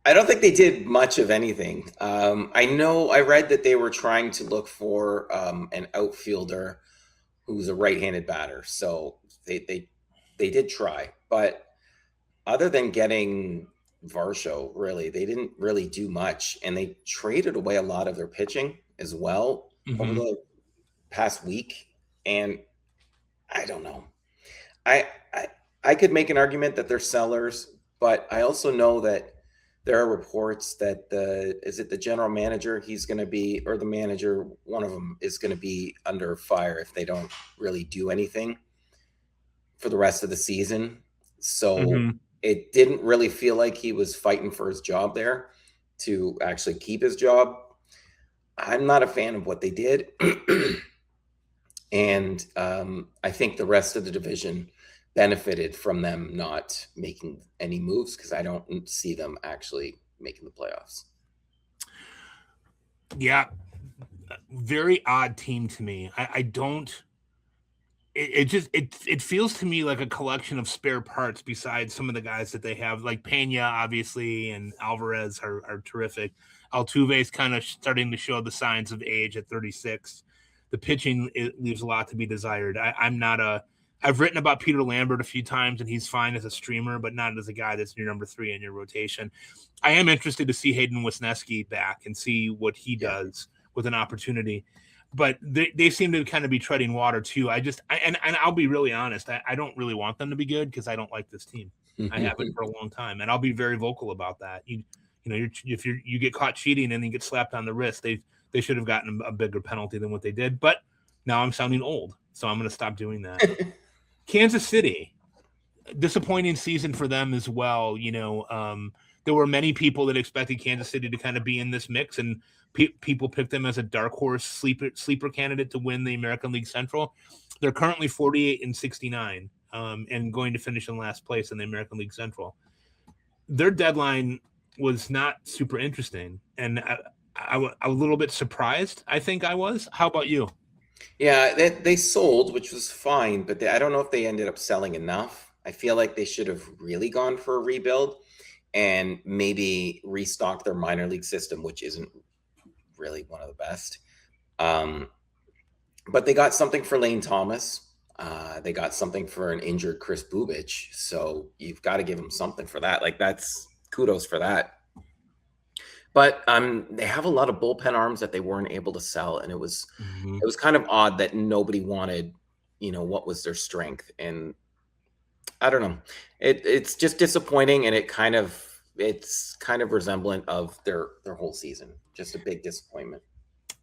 I don't think they did much of anything. I read that they were trying to look for an outfielder who's a right-handed batter. So they did try, but other than getting Varsho, really, they didn't really do much, and they traded away a lot of their pitching as well over the past week. And I don't know. I could make an argument that they're sellers, but I also know that there are reports that the general manager, he's going to be, or the manager, one of them is going to be under fire if they don't really do anything for the rest of the season. So it didn't really feel like he was fighting for his job there to actually keep his job. I'm not a fan of what they did. And I think the rest of the division benefited from them not making any moves because I don't see them actually making the playoffs. Yeah, very odd team to me. I don't. It feels to me like a collection of spare parts besides some of the guys that they have, like Pena, obviously, and Alvarez are terrific. Altuve's kind of starting to show the signs of age at 36. The pitching, it leaves a lot to be desired. I've written about Peter Lambert a few times, and he's fine as a streamer, but not as a guy that's your number 3 in your rotation. I am interested to see Hayden Wesneski back and see what he does with an opportunity. But they seem to kind of be treading water too. And I'll be really honest. I don't really want them to be good because I don't like this team. I haven't for a long time, and I'll be very vocal about that. If you get caught cheating and then get slapped on the wrist, they should have gotten a bigger penalty than what they did. But now I'm sounding old. so I'm going to stop doing that. Kansas City, disappointing season for them as well. There were many people that expected Kansas City to kind of be in this mix, and people picked them as a dark horse sleeper candidate to win the American League Central. They're currently 48-69, and going to finish in last place in the American League Central. Their deadline was not super interesting, and I was a little bit surprised. I think I was. How about you? Yeah, they sold, which was fine, but I don't know if they ended up selling enough. I feel like they should have really gone for a rebuild and maybe restock their minor league system, which isn't really one of the best. But they got something for Lane Thomas. They got something for an injured Chris Bubich. So you've got to give them something for that. Like, that's kudos for that. But they have a lot of bullpen arms that they weren't able to sell, and it was kind of odd that nobody wanted, what was their strength. And I don't know. It's just disappointing, and it's kind of resemblant of their whole season. Just a big disappointment.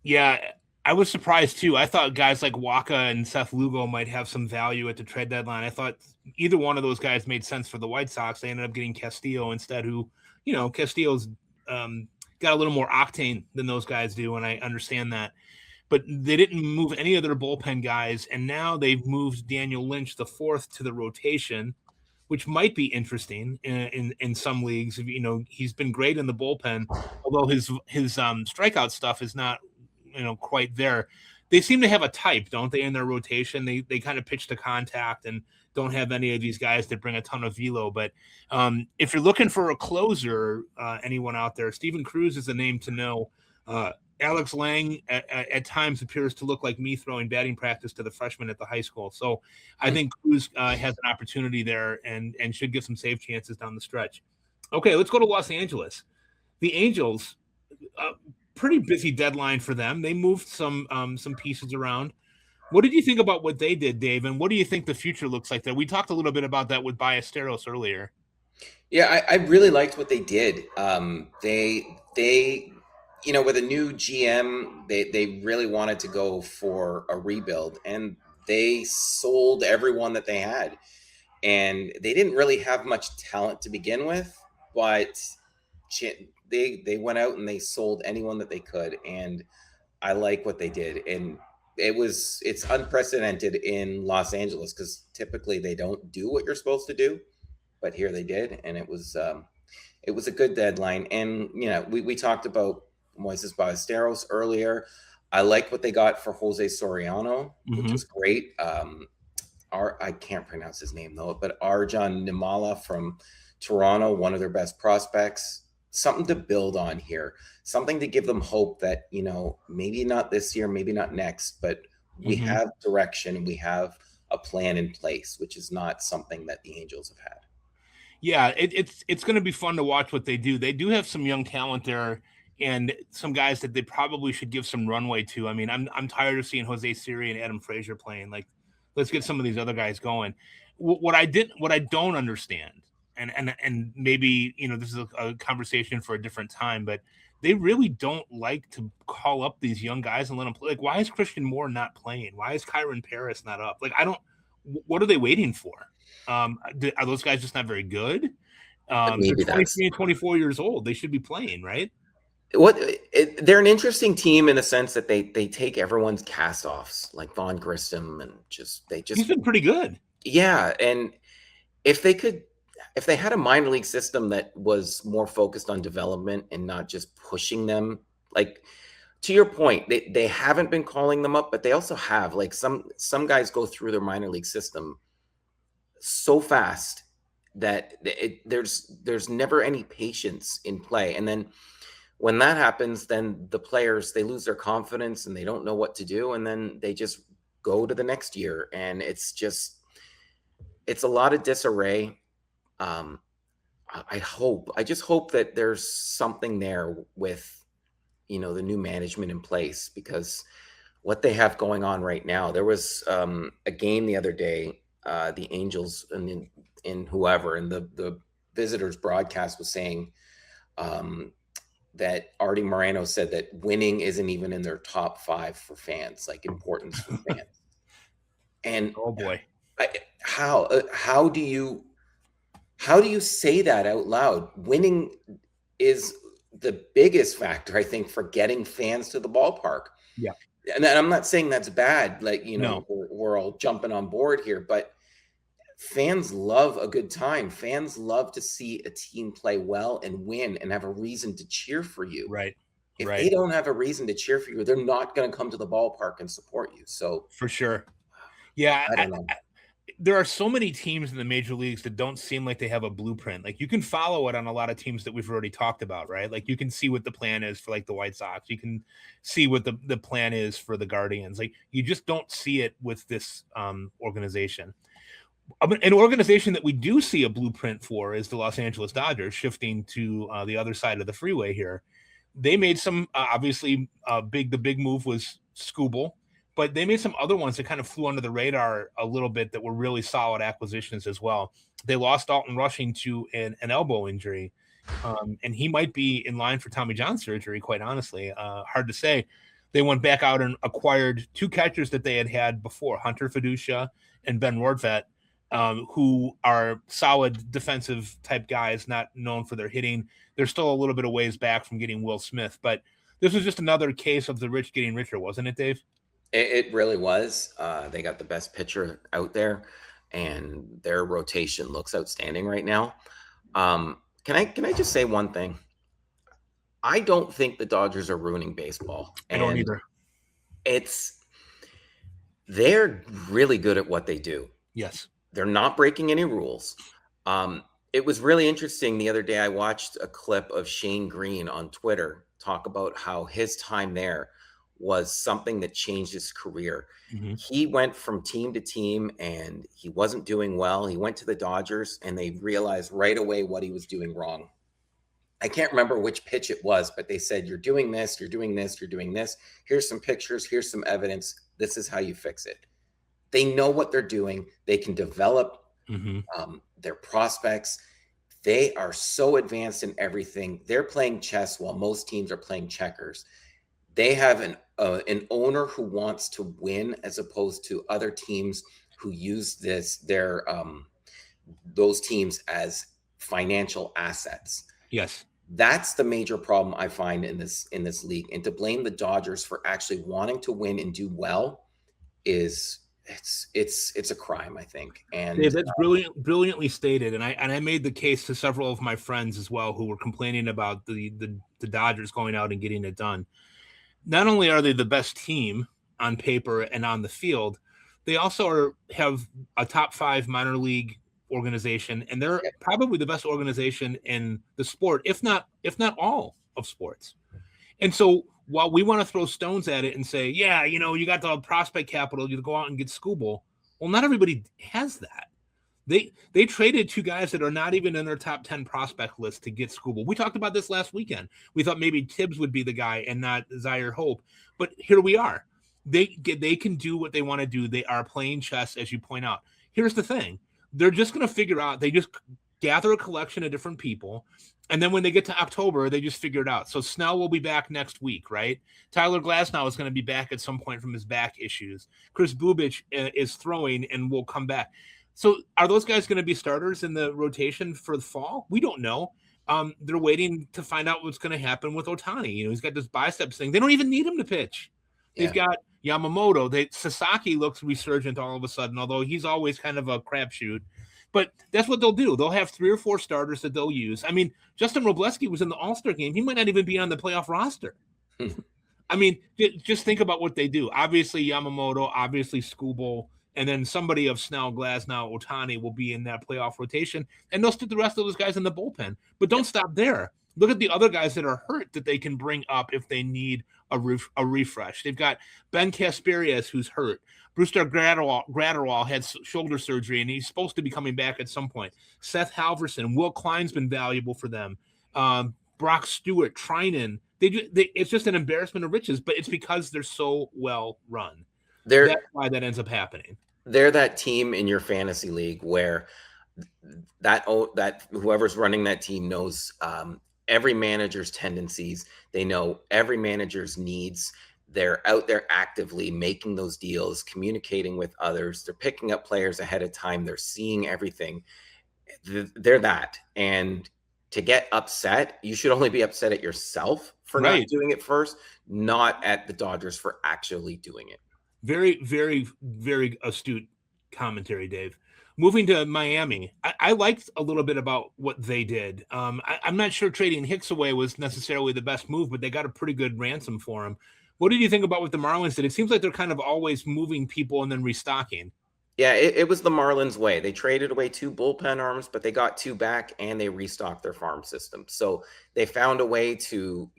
Yeah, I was surprised too. I thought guys like Waka and Seth Lugo might have some value at the trade deadline. I thought either one of those guys made sense for the White Sox. They ended up getting Castillo instead, who, Castillo's got a little more octane than those guys do, and I understand that. But they didn't move any of their bullpen guys, and now they've moved Daniel Lynch the fourth to the rotation, which might be interesting in some leagues. He's been great in the bullpen, although his strikeout stuff is not quite there. They seem to have a type, don't they, in their rotation? They kind of pitch to contact and don't have any of these guys that bring a ton of velo. But if you're looking for a closer, anyone out there, Steven Cruz is a name to know. Alex Lang at times appears to look like me throwing batting practice to the freshman at the high school. So I think Cruz has an opportunity there and should get some save chances down the stretch. Okay, let's go to Los Angeles. The Angels, pretty busy deadline for them. They moved some pieces around. What did you think about what they did, Dave? And what do you think the future looks like there? We talked a little bit about that with Ballesteros earlier. Yeah, I really liked what they did. They with a new GM, they really wanted to go for a rebuild, and they sold everyone that they had. And they didn't really have much talent to begin with, but they went out and they sold anyone that they could, and I like what they did. And it's unprecedented in Los Angeles because typically they don't do what you're supposed to do, but here they did, and it was a good deadline. And we talked about Moises Ballesteros earlier. I like what they got for Jose Soriano, which was great. I can't pronounce his name though, but Arjan Nimala from Toronto, one of their best prospects. Something to build on here, something to give them hope that, maybe not this year, maybe not next, but we have direction, we have a plan in place, which is not something that the Angels have had. Yeah, it's going to be fun to watch what they do. They do have some young talent there and some guys that they probably should give some runway to. I mean, I'm tired of seeing Jose Siri and Adam Frazier playing. Like, let's get some of these other guys going. What I don't understand, and maybe this is a conversation for a different time, but they really don't like to call up these young guys and let them play. Like, why is Christian Moore not playing? Why is Kyron Paris not up? Like, what are they waiting for? Are those guys just not very good? They're 23 and 24 years old. They should be playing, right? They're an interesting team in the sense that they take everyone's cast-offs, like Vaughn Grissom, and he's been pretty good. Yeah, and if they had a minor league system that was more focused on development and not just pushing them, like, to your point, they haven't been calling them up, but they also have, like, some guys go through their minor league system so fast that there's never any patience in play. And then when that happens, then the players, they lose their confidence and they don't know what to do. And then they just go to the next year. And it's a lot of disarray. I just hope that there's something there with, the new management in place, because what they have going on right now, there was a game the other day, the Angels and whoever, and the visitors broadcast was saying that Artie Moreno said that winning isn't even in their top 5 for fans, like importance for fans. And Oh boy. how do you say that out loud? Winning is the biggest factor, I think, for getting fans to the ballpark. Yeah. And I'm not saying that's bad. Like, No. we're all jumping on board here, but fans love a good time. Fans love to see a team play well and win and have a reason to cheer for you. Right. If they Right. don't have a reason to cheer for you, they're not going to come to the ballpark and support you. So For sure. Yeah. I don't know. There are so many teams in the major leagues that don't seem like they have a blueprint. Like you can follow it on a lot of teams that we've already talked about, right? Like you can see what the plan is for like the White Sox. You can see what the plan is for the Guardians. Like you just don't see it with this organization. An organization that we do see a blueprint for is the Los Angeles Dodgers, shifting to the other side of the freeway here. They made some obviously the big move was Scooble, but they made some other ones that kind of flew under the radar a little bit that were really solid acquisitions as well. They lost Dalton Rushing to an elbow injury, and he might be in line for Tommy John surgery, quite honestly. Hard to say. They went back out and acquired two catchers that they had before, Hunter Fiducia and Ben Rortvedt, who are solid defensive type guys, not known for their hitting. They're still a little bit of ways back from getting Will Smith, but this was just another case of the rich getting richer, wasn't it, Dave? It really was. They got the best pitcher out there, and their rotation looks outstanding right now. Can I just say one thing? I don't think the Dodgers are ruining baseball. I don't either. They're really good at what they do. Yes. They're not breaking any rules. It was really interesting. The other day, I watched a clip of Shane Green on Twitter talk about how his time there was something that changed his career. Mm-hmm. He went from team to team and he wasn't doing well. He went to the Dodgers and they realized right away what he was doing wrong. I can't remember which pitch it was, but they said, you're doing this, you're doing this, you're doing this. Here's some pictures. Here's some evidence. This is how you fix it. They know what they're doing. They can develop their prospects. They are so advanced in everything. They're playing chess while most teams are playing checkers. They have an owner who wants to win, as opposed to other teams who use those teams as financial assets. Yes. That's the major problem I find in this league. And to blame the Dodgers for actually wanting to win and do well is it's a crime, I think. And Dave, that's brilliantly stated. And I made the case to several of my friends as well who were complaining about the Dodgers going out and getting it done. Not only are they the best team on paper and on the field, they also have a top 5 minor league organization, and they're probably the best organization in the sport, if not all of sports. And so while we want to throw stones at it and say, yeah, you got the prospect capital, you go out and get Scooble. Well, not everybody has that. They traded 2 guys that are not even in their top 10 prospect list to get Scooble. We talked about this last weekend. We thought maybe Tibbs would be the guy and not Zaire Hope, but here we are. They can do what they want to do. They are playing chess, as you point out. Here's the thing. They're just going to figure out, they just gather a collection of different people. And then when they get to October, they just figure it out. So Snell will be back next week, right? Tyler Glasnow is going to be back at some point from his back issues. Chris Bubich is throwing and will come back. So are those guys going to be starters in the rotation for the fall? We don't know. They're waiting to find out what's going to happen with Ohtani. He's got this biceps thing. They don't even need him to pitch. They've got Yamamoto. Sasaki looks resurgent all of a sudden, although he's always kind of a crapshoot. But that's what they'll do. They'll have 3 or 4 starters that they'll use. I mean, Justin Robleski was in the All-Star game. He might not even be on the playoff roster. I mean, just think about what they do. Obviously, Yamamoto, obviously Scooble, and then somebody of Snell, Glasnow, Ohtani will be in that playoff rotation, and they'll stick the rest of those guys in the bullpen. But don't stop there. Look at the other guys that are hurt that they can bring up if they need a refresh. They've got Ben Casparias, who's hurt. Brewster Gratterall had shoulder surgery, and he's supposed to be coming back at some point. Seth Halverson, Will Klein's been valuable for them. Brock Stewart, Trinan. It's just an embarrassment of riches, but it's because they're so well run. That's why that ends up happening. They're that team in your fantasy league where that whoever's running that team knows every manager's tendencies. They know every manager's needs. They're out there actively making those deals, communicating with others. They're picking up players ahead of time. They're seeing everything. They're that. And to get upset, you should only be upset at yourself for not Right. doing it first, not at the Dodgers for actually doing it. Very, very, very astute commentary, Dave. Moving to Miami, I liked a little bit about what they did. I'm not sure trading Hicks away was necessarily the best move, but they got a pretty good ransom for him. What did you think about what the Marlins did? It seems like they're kind of always moving people and then restocking. Yeah, it was the Marlins way. They traded away 2 bullpen arms, but they got 2 back and they restocked their farm system. So they found a way to,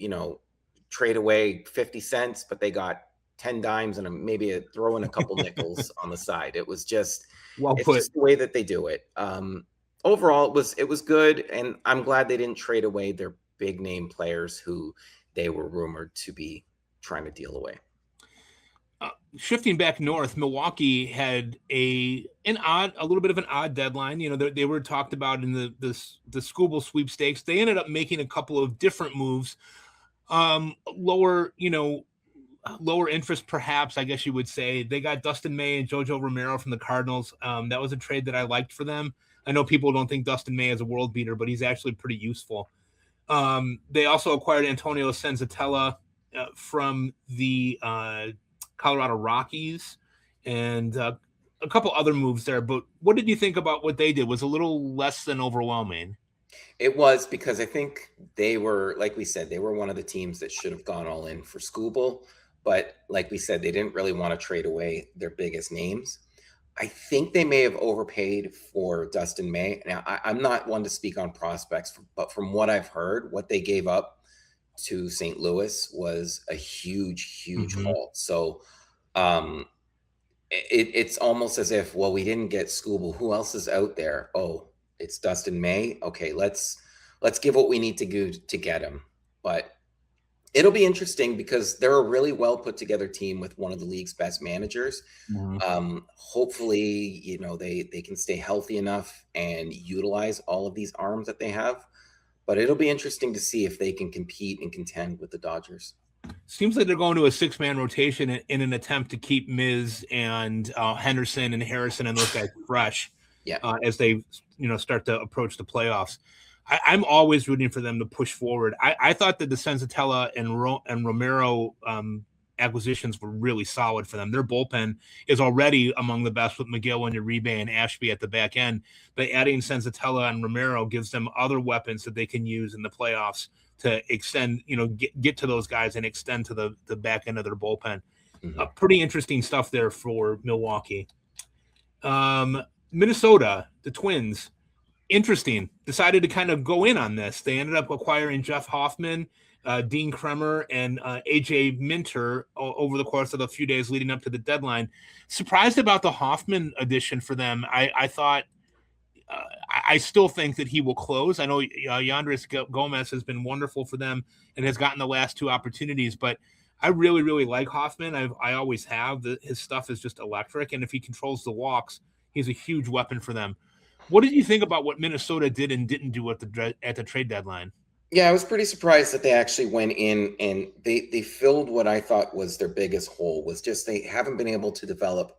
trade away 50 cents, but they got 10 dimes and maybe throw in a couple nickels on the side. It's just the way that they do it. Overall, it was good, and I'm glad they didn't trade away their big name players who they were rumored to be trying to deal away. Shifting back north, Milwaukee had a little bit of an odd deadline. They were talked about in the Scooble sweepstakes. They ended up making a couple of different moves, lower interest, perhaps, I guess you would say. They got Dustin May and Jojo Romero from the Cardinals. That was a trade that I liked for them. I know people don't think Dustin May is a world beater, but he's actually pretty useful. They also acquired Antonio Senzatella from the Colorado Rockies and a couple other moves there. But what did you think about what they did? Was a little less than overwhelming. It was, because I think they were, like we said, they were one of the teams that should have gone all in for Scooble. But like we said, they didn't really want to trade away their biggest names. I think they may have overpaid for Dustin May. Now, I'm not one to speak on prospects, but from what I've heard, what they gave up to St. Louis was a huge haul. So it's almost as if, well, we didn't get Scooble. Who else is out there? Oh, it's Dustin May. Okay, let's give what we need to do to get him. But it'll be interesting because they're a really well put together team with one of the league's best managers. Hopefully, they can stay healthy enough and utilize all of these arms that they have. But it'll be interesting to see if they can compete and contend with the Dodgers. Seems like they're going to a 6-man rotation in an attempt to keep Miz and Henderson and Harrison and those guys fresh. Yeah. As they start to approach the playoffs. I'm always rooting for them to push forward. I thought that the Senzatella and Romero acquisitions were really solid for them. Their bullpen is already among the best with McGill and Uribe and Ashby at the back end. But adding Senzatella and Romero gives them other weapons that they can use in the playoffs to extend, get to those guys and extend to the back end of their bullpen. Pretty interesting stuff there for Milwaukee. Minnesota, the Twins, interesting. Decided to kind of go in on this. They ended up acquiring Jeff Hoffman, Dean Kremer, and AJ Minter over the course of the few days leading up to the deadline. Surprised about the Hoffman addition for them. I thought, I still think that he will close. I know Yandris Gomez has been wonderful for them and has gotten the last 2 opportunities, but I really, really like Hoffman. I always have. His stuff is just electric, and if he controls the walks, he's a huge weapon for them. What did you think about what Minnesota did and didn't do at the trade deadline? Yeah, I was pretty surprised that they actually went in and they filled what I thought was their biggest hole, was just they haven't been able to develop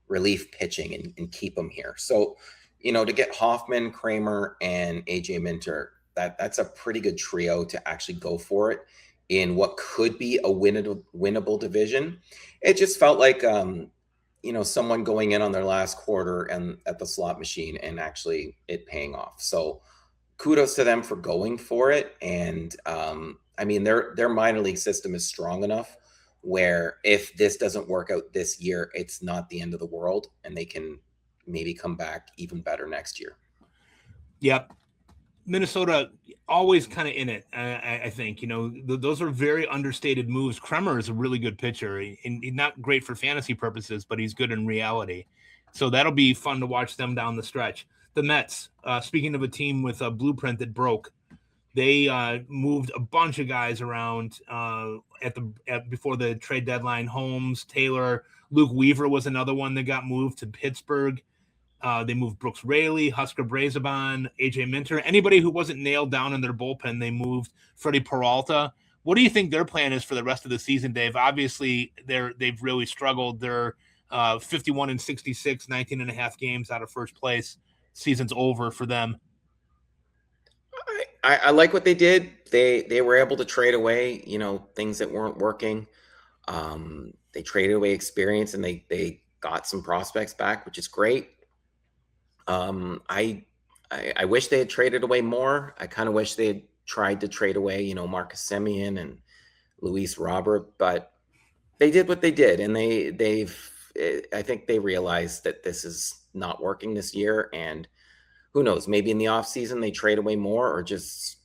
relief pitching and keep them here. So, to get Hoffman, Kramer, and AJ Minter, that's a pretty good trio to actually go for it in what could be a winnable division. It just felt like someone going in on their last quarter and at the slot machine and actually it paying off. So kudos to them for going for it. And their minor league system is strong enough where if this doesn't work out this year, it's not the end of the world, and they can maybe come back even better next year. Yep. Minnesota always kind of in it. I think, those are very understated moves. Kremer is a really good pitcher, and not great for fantasy purposes, but he's good in reality. So that'll be fun to watch them down the stretch. The Mets, speaking of a team with a blueprint that broke, they moved a bunch of guys around before the trade deadline. Holmes, Taylor, Luke Weaver was another one that got moved to Pittsburgh. They moved Brooks Raley, Husker Brazeban, AJ Minter. Anybody who wasn't nailed down in their bullpen, they moved. Freddie Peralta What do you think their plan is for the rest of the season, Dave? Obviously, they've really struggled. They're 51-66, 19 and a half games out of first place. Season's over for them. I like what they did. They were able to trade away, things that weren't working. They traded away experience, and they got some prospects back, which is great. I wish they had traded away more. I kind of wish they had tried to trade away, Marcus Semien and Luis Robert, but they did what they did, and I think they realized that this is not working this year, and who knows, maybe in the offseason they trade away more or just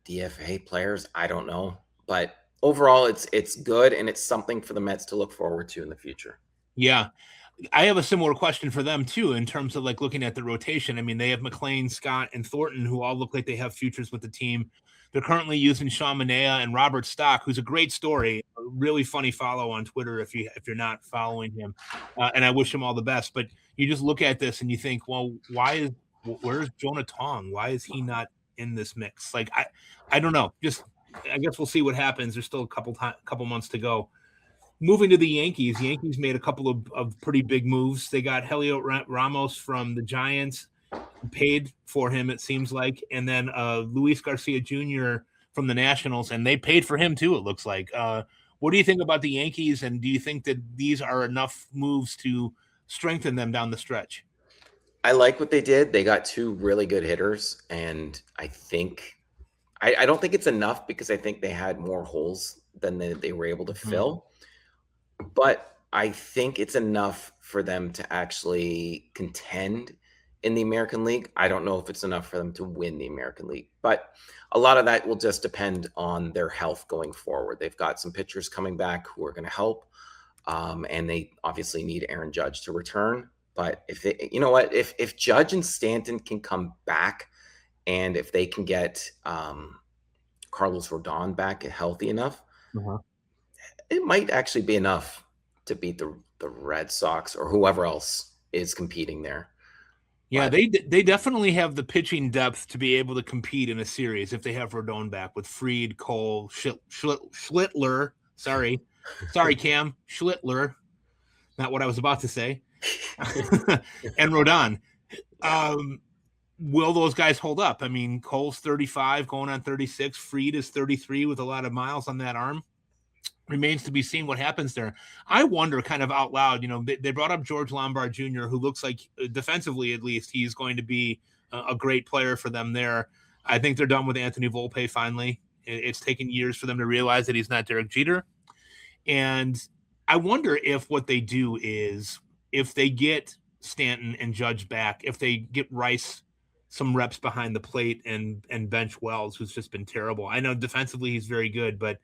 DFA players. I don't know. But overall, it's good, and it's something for the Mets to look forward to in the future. Yeah. I have a similar question for them too, in terms of like looking at the rotation. I mean, they have McLean, Scott, and Thornton, who all look like they have futures with the team. They're currently using Sean Manaea and Robert Stock, who's a great story, a really funny follow on Twitter if you're not following him. And I wish him all the best. But you just look at this and you think, well, where's Jonah Tong? Why is he not in this mix? Like I don't know. I guess we'll see what happens. There's still a couple months to go. Moving to the Yankees made a couple of pretty big moves. They got Heliot Ramos from the Giants, paid for him, it seems like, and then Luis Garcia Jr. from the Nationals, and they paid for him too, it looks like. What do you think about the Yankees, and do you think that these are enough moves to strengthen them down the stretch? I like what they did. They got two really good hitters, and I don't think it's enough, because I think they had more holes than they were able to fill. But I think it's enough for them to actually contend in the American League. I don't know if it's enough for them to win the American League, but a lot of that will just depend on their health going forward. They've got some pitchers coming back who are going to help, and they obviously need Aaron Judge to return. But if Judge and Stanton can come back, and if they can get Carlos Rodon back healthy enough, it might actually be enough to beat the Red Sox or whoever else is competing there. Yeah, they definitely have the pitching depth to be able to compete in a series if they have Rodon back with Fried, Cole, Schlittler. Sorry, Cam, Schlittler. Not what I was about to say. And Rodon. Will those guys hold up? I mean, Cole's 35, going on 36. Fried is 33 with a lot of miles on that arm. Remains to be seen what happens there. I wonder, kind of out loud, they brought up George Lombard Jr., who looks like, defensively at least, he's going to be a great player for them there. I think they're done with Anthony Volpe finally. It's taken years for them to realize that he's not Derek Jeter. And I wonder if what they do is, if they get Stanton and Judge back, if they get Rice some reps behind the plate and bench Wells, who's just been terrible. I know defensively he's very good, but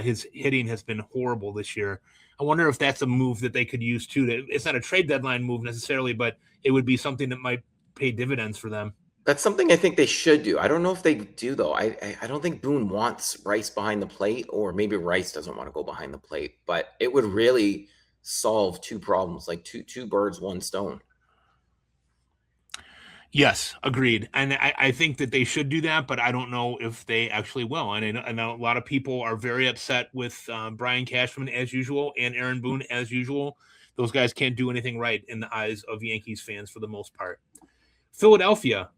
his hitting has been horrible this year. I wonder if that's a move that they could use too. It's not a trade deadline move necessarily, but it would be something that might pay dividends for them. That's something I think they should do. I don't know if they do, though. I don't think Boone wants Rice behind the plate, or maybe Rice doesn't want to go behind the plate, but it would really solve two problems, like two birds, one stone. Yes, agreed. And I think that they should do that, but I don't know if they actually will. And I know a lot of people are very upset with Brian Cashman as usual and Aaron Boone as usual. Those guys can't do anything right in the eyes of Yankees fans for the most part. Philadelphia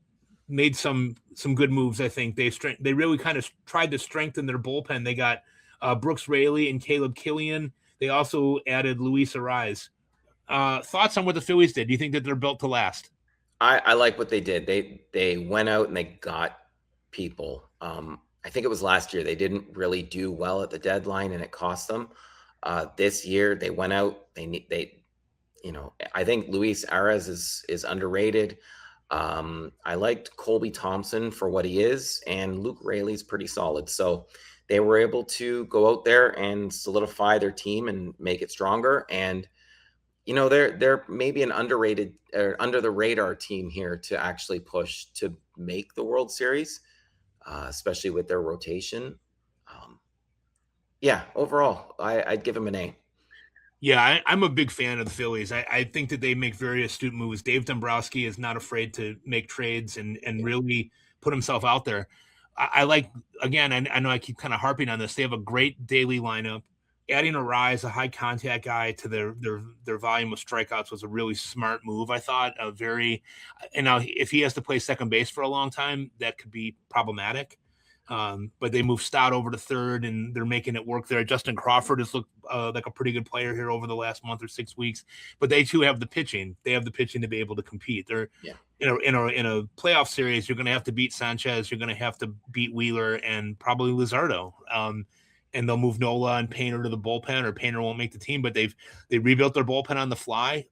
made some good moves, I think. They really kind of tried to strengthen their bullpen. They got Brooks Raley and Caleb Killian. They also added Luis Ariz. Thoughts on what the Phillies did? Do you think that they're built to last? I like what they did. They went out and they got people. I think it was last year. They didn't really do well at the deadline, and it cost them. This year they went out. I think Luis Ariz is underrated. I liked Colby Thompson for what he is, and Luke Raley's pretty solid. So they were able to go out there and solidify their team and make it stronger. And they're maybe an underrated or under the radar team here to actually push to make the World Series, especially with their rotation. Overall, I'd give them an A. Yeah, I'm a big fan of the Phillies. I think that they make very astute moves. Dave Dombrowski is not afraid to make trades and really put himself out there. I like, again, I know I keep kind of harping on this. They have a great daily lineup. Adding a rise, a high contact guy to their volume of strikeouts was a really smart move. I thought a very, and now if he has to play second base for a long time, that could be problematic. But they moved Stott over to third, and they're making it work there. Justin Crawford has looked like a pretty good player here over the last month or 6 weeks. But they too have the pitching. They have the pitching to be able to compete. They're in a playoff series. You're going to have to beat Sanchez. You're going to have to beat Wheeler and probably Luzardo. And they'll move Nola and Painter to the bullpen, or Painter won't make the team. But they rebuilt their bullpen on the fly.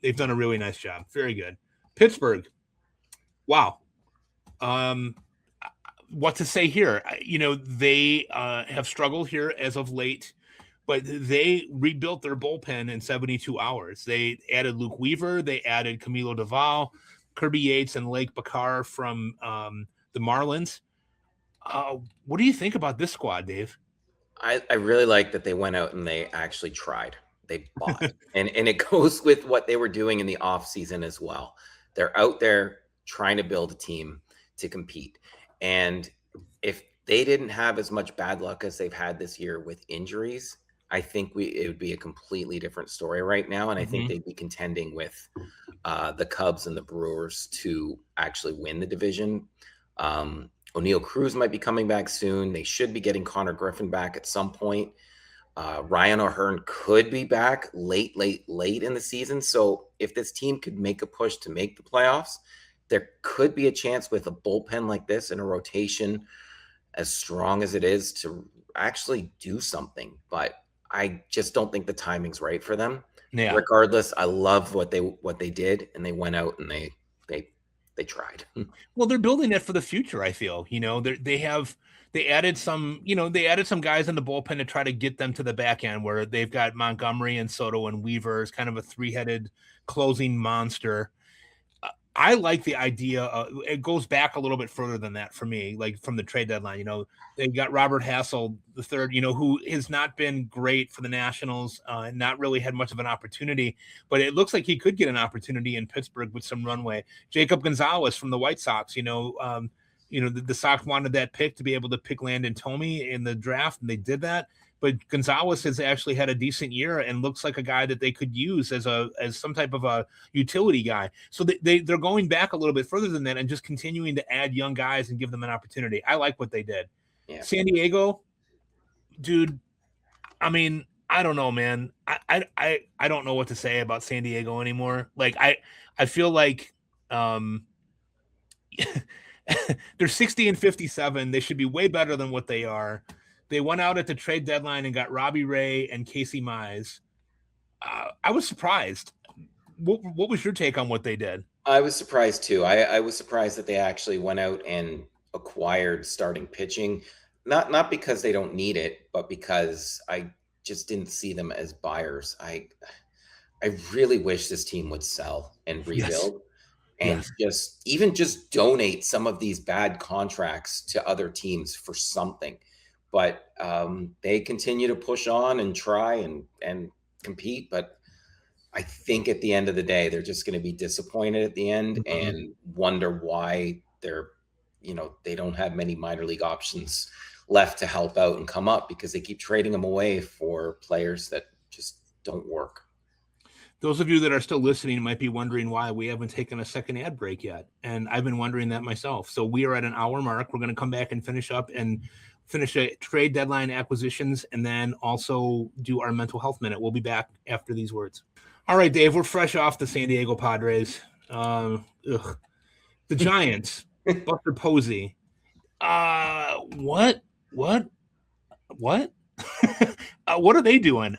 They've done a really nice job. Very good. Pittsburgh. Wow. What to say here? They have struggled here as of late, but they rebuilt their bullpen in 72 hours. They added Luke Weaver. They added Camilo Doval, Kirby Yates, and Lake Bakar from the Marlins. What do you think about this squad, Dave? I really like that they went out and they actually tried. They bought. and it goes with what they were doing in the offseason as well. They're out there trying to build a team to compete. And if they didn't have as much bad luck as they've had this year with injuries, I think it would be a completely different story right now. And I think they'd be contending with the Cubs and the Brewers to actually win the division. O'Neal Cruz might be coming back soon. They should be getting Connor Griffin back at some point. Ryan O'Hearn could be back late in the season. So if this team could make a push to make the playoffs, there could be a chance with a bullpen like this and a rotation as strong as it is to actually do something. But I just don't think the timing's right for them. Yeah. Regardless, I love what they did, and they went out and they tried. Well, they're building it for the future. I feel, they added some guys in the bullpen to try to get them to the back end, where they've got Montgomery and Soto and Weaver as kind of a 3-headed closing monster. I like the idea. It goes back a little bit further than that for me, like from the trade deadline. They got Robert Hassel the third, who has not been great for the Nationals, not really had much of an opportunity, but it looks like he could get an opportunity in Pittsburgh with some runway. Jacob Gonzalez from the White Sox, the Sox wanted that pick to be able to pick Landon Tomey in the draft, and they did that. But Gonzalez has actually had a decent year and looks like a guy that they could use as some type of a utility guy. So they're going back a little bit further than that and just continuing to add young guys and give them an opportunity. I like what they did. Yeah. San Diego, dude. I mean, I don't know, man. I don't know what to say about San Diego anymore. Like I feel like they're 60 and 57. They should be way better than what they are. They went out at the trade deadline and got Robbie Ray and Casey Mize. I was surprised. What was your take on what they did? I was surprised too. I was surprised that they actually went out and acquired starting pitching, not because they don't need it, but because I just didn't see them as buyers. I really wish this team would sell and rebuild. Yes. And just donate some of these bad contracts to other teams for something. But they continue to push on and try and compete. But I think at the end of the day, they're just going to be disappointed at the end and wonder why they don't have many minor league options left to help out and come up, because they keep trading them away for players that just don't work. Those of you that are still listening might be wondering why we haven't taken a second ad break yet. And I've been wondering that myself. So we are at an hour mark. We're going to come back and finish a trade deadline acquisitions, and then also do our mental health minute. We'll be back after these words. All right, Dave, we're fresh off the San Diego Padres. The Giants, Buster Posey. What? What are they doing?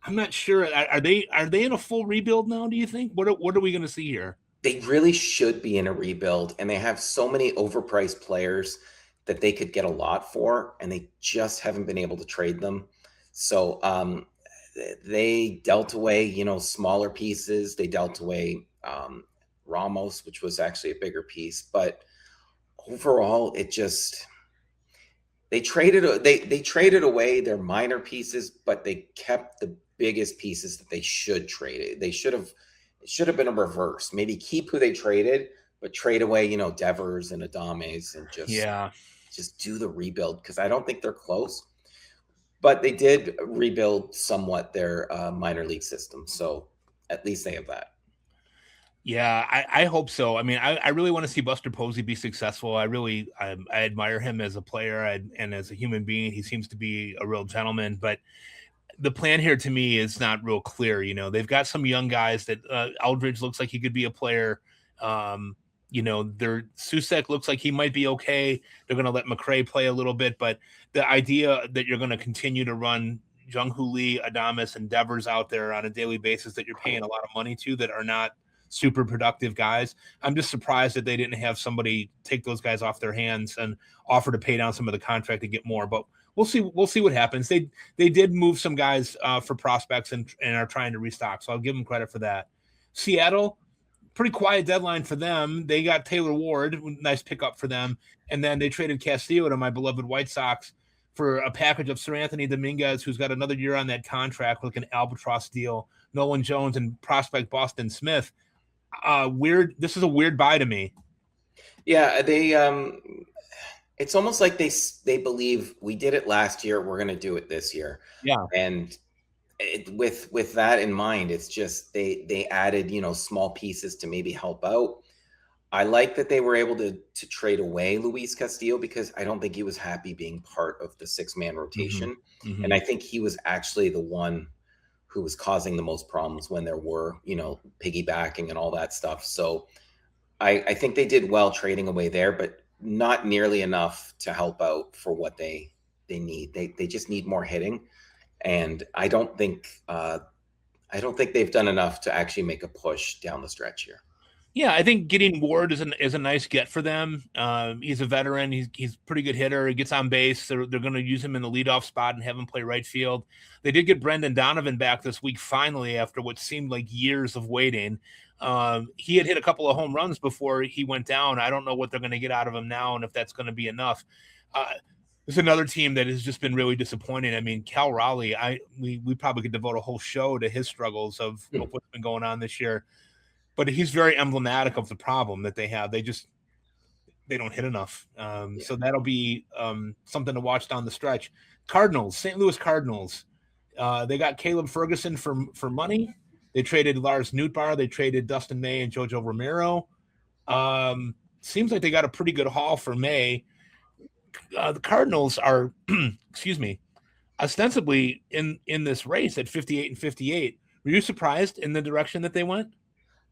I'm not sure. Are they in a full rebuild now, do you think? What are we going to see here? They really should be in a rebuild, and they have so many overpriced players that they could get a lot for, and they just haven't been able to trade them. So they dealt away, smaller pieces. They dealt away Ramos, which was actually a bigger piece. But overall, they traded away their minor pieces, but they kept the biggest pieces that they should trade. It should have been a reverse. Maybe keep who they traded, but trade away, Devers and Adames and Yeah. just do the rebuild, because I don't think they're close. But they did rebuild somewhat their minor league system, so at least they have that. Yeah, I hope so. I mean, I really want to see Buster Posey be successful. I admire him as a player and as a human being. He seems to be a real gentleman. But the plan here to me is not real clear. They've got some young guys that Aldridge looks like he could be a player. Their Susek looks like he might be okay. They're going to let McRae play a little bit, but the idea that you're going to continue to run Jung-Hoo Lee, Adames, and Devers out there on a daily basis that you're paying a lot of money to that are not super productive guys. I'm just surprised that they didn't have somebody take those guys off their hands and offer to pay down some of the contract to get more. But we'll see what happens. They did move some guys for prospects and are trying to restock, so I'll give them credit for that. Seattle, pretty quiet deadline for them. They got Taylor Ward, nice pickup for them, and then they traded Castillo to my beloved White Sox for a package of Sir Anthony Dominguez, who's got another year on that contract, like an albatross deal, Nolan Jones, and prospect Boston Smith. Weird. This is a weird buy to me. Yeah, they it's almost like they believe we did it last year, we're going to do it this year. Yeah. And with that in mind, it's just they added, small pieces to maybe help out. I like that they were able to trade away Luis Castillo, because I don't think he was happy being part of the 6-man rotation. Mm-hmm. And I think he was actually the one who was causing the most problems when there were, piggybacking and all that stuff. So I think they did well trading away there, but not nearly enough to help out for what they need. They just need more hitting. And I don't think they've done enough to actually make a push down the stretch here. Yeah, I think getting Ward is a nice get for them. He's a veteran. He's a pretty good hitter. He gets on base. They're going to use him in the leadoff spot and have him play right field. They did get Brendan Donovan back this week finally after what seemed like years of waiting. He had hit a couple of home runs before he went down. I don't know what they're going to get out of him now and if that's going to be enough. There's another team that has just been really disappointing. I mean, Cal Raleigh, we probably could devote a whole show to his struggles of what's been going on this year. But he's very emblematic of the problem that they have. They don't hit enough. So that'll be something to watch down the stretch. Cardinals, St. Louis Cardinals. They got Caleb Ferguson for money. They traded Lars Nootbaar. They traded Dustin May and Jojo Romero. Seems like they got a pretty good haul for May. The Cardinals are, ostensibly in this race at 58 and 58. Were you surprised in the direction that they went?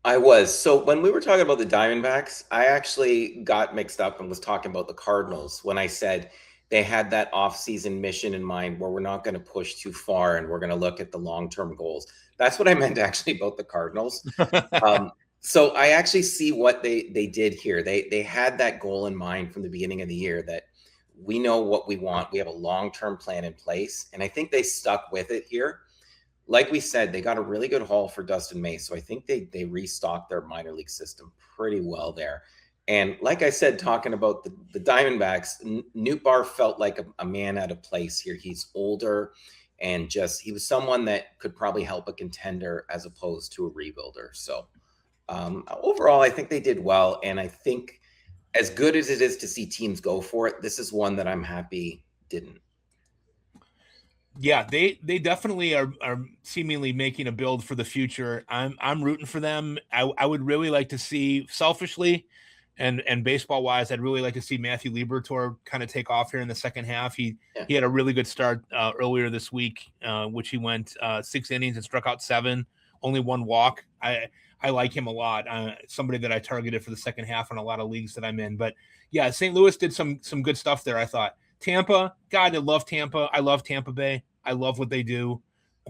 I was. So when we were talking about the Diamondbacks, I actually got mixed up and was talking about the Cardinals when I said they had that off-season mission in mind where we're not going to push too far and we're going to look at the long-term goals. That's what I meant actually about the Cardinals. So I actually see what they did here. They had that goal in mind from the beginning of the year that we know what we want. We have a long-term plan in place. And I think they stuck with it here. Like we said, they got a really good haul for Dustin May. So I think they restocked their minor league system pretty well there. And like I said, talking about the Diamondbacks, Nootbaar felt like a man out of place here. He's older and he was someone that could probably help a contender as opposed to a rebuilder. So overall, I think they did well. And I think as good as it is to see teams go for it, this is one that I'm happy didn't. Yeah, they definitely are seemingly making a build for the future. I'm rooting for them. I would really like to see, selfishly and baseball wise, I'd really like to see Matthew Liberatore kind of take off here in the second half. He had a really good start earlier this week, which he went 6 innings and struck out 7, only 1 walk. I like him a lot. Somebody that I targeted for the second half in a lot of leagues that I'm in. But yeah, St. Louis did some good stuff there, I thought. Tampa, God, I love Tampa. I love Tampa Bay. I love what they do.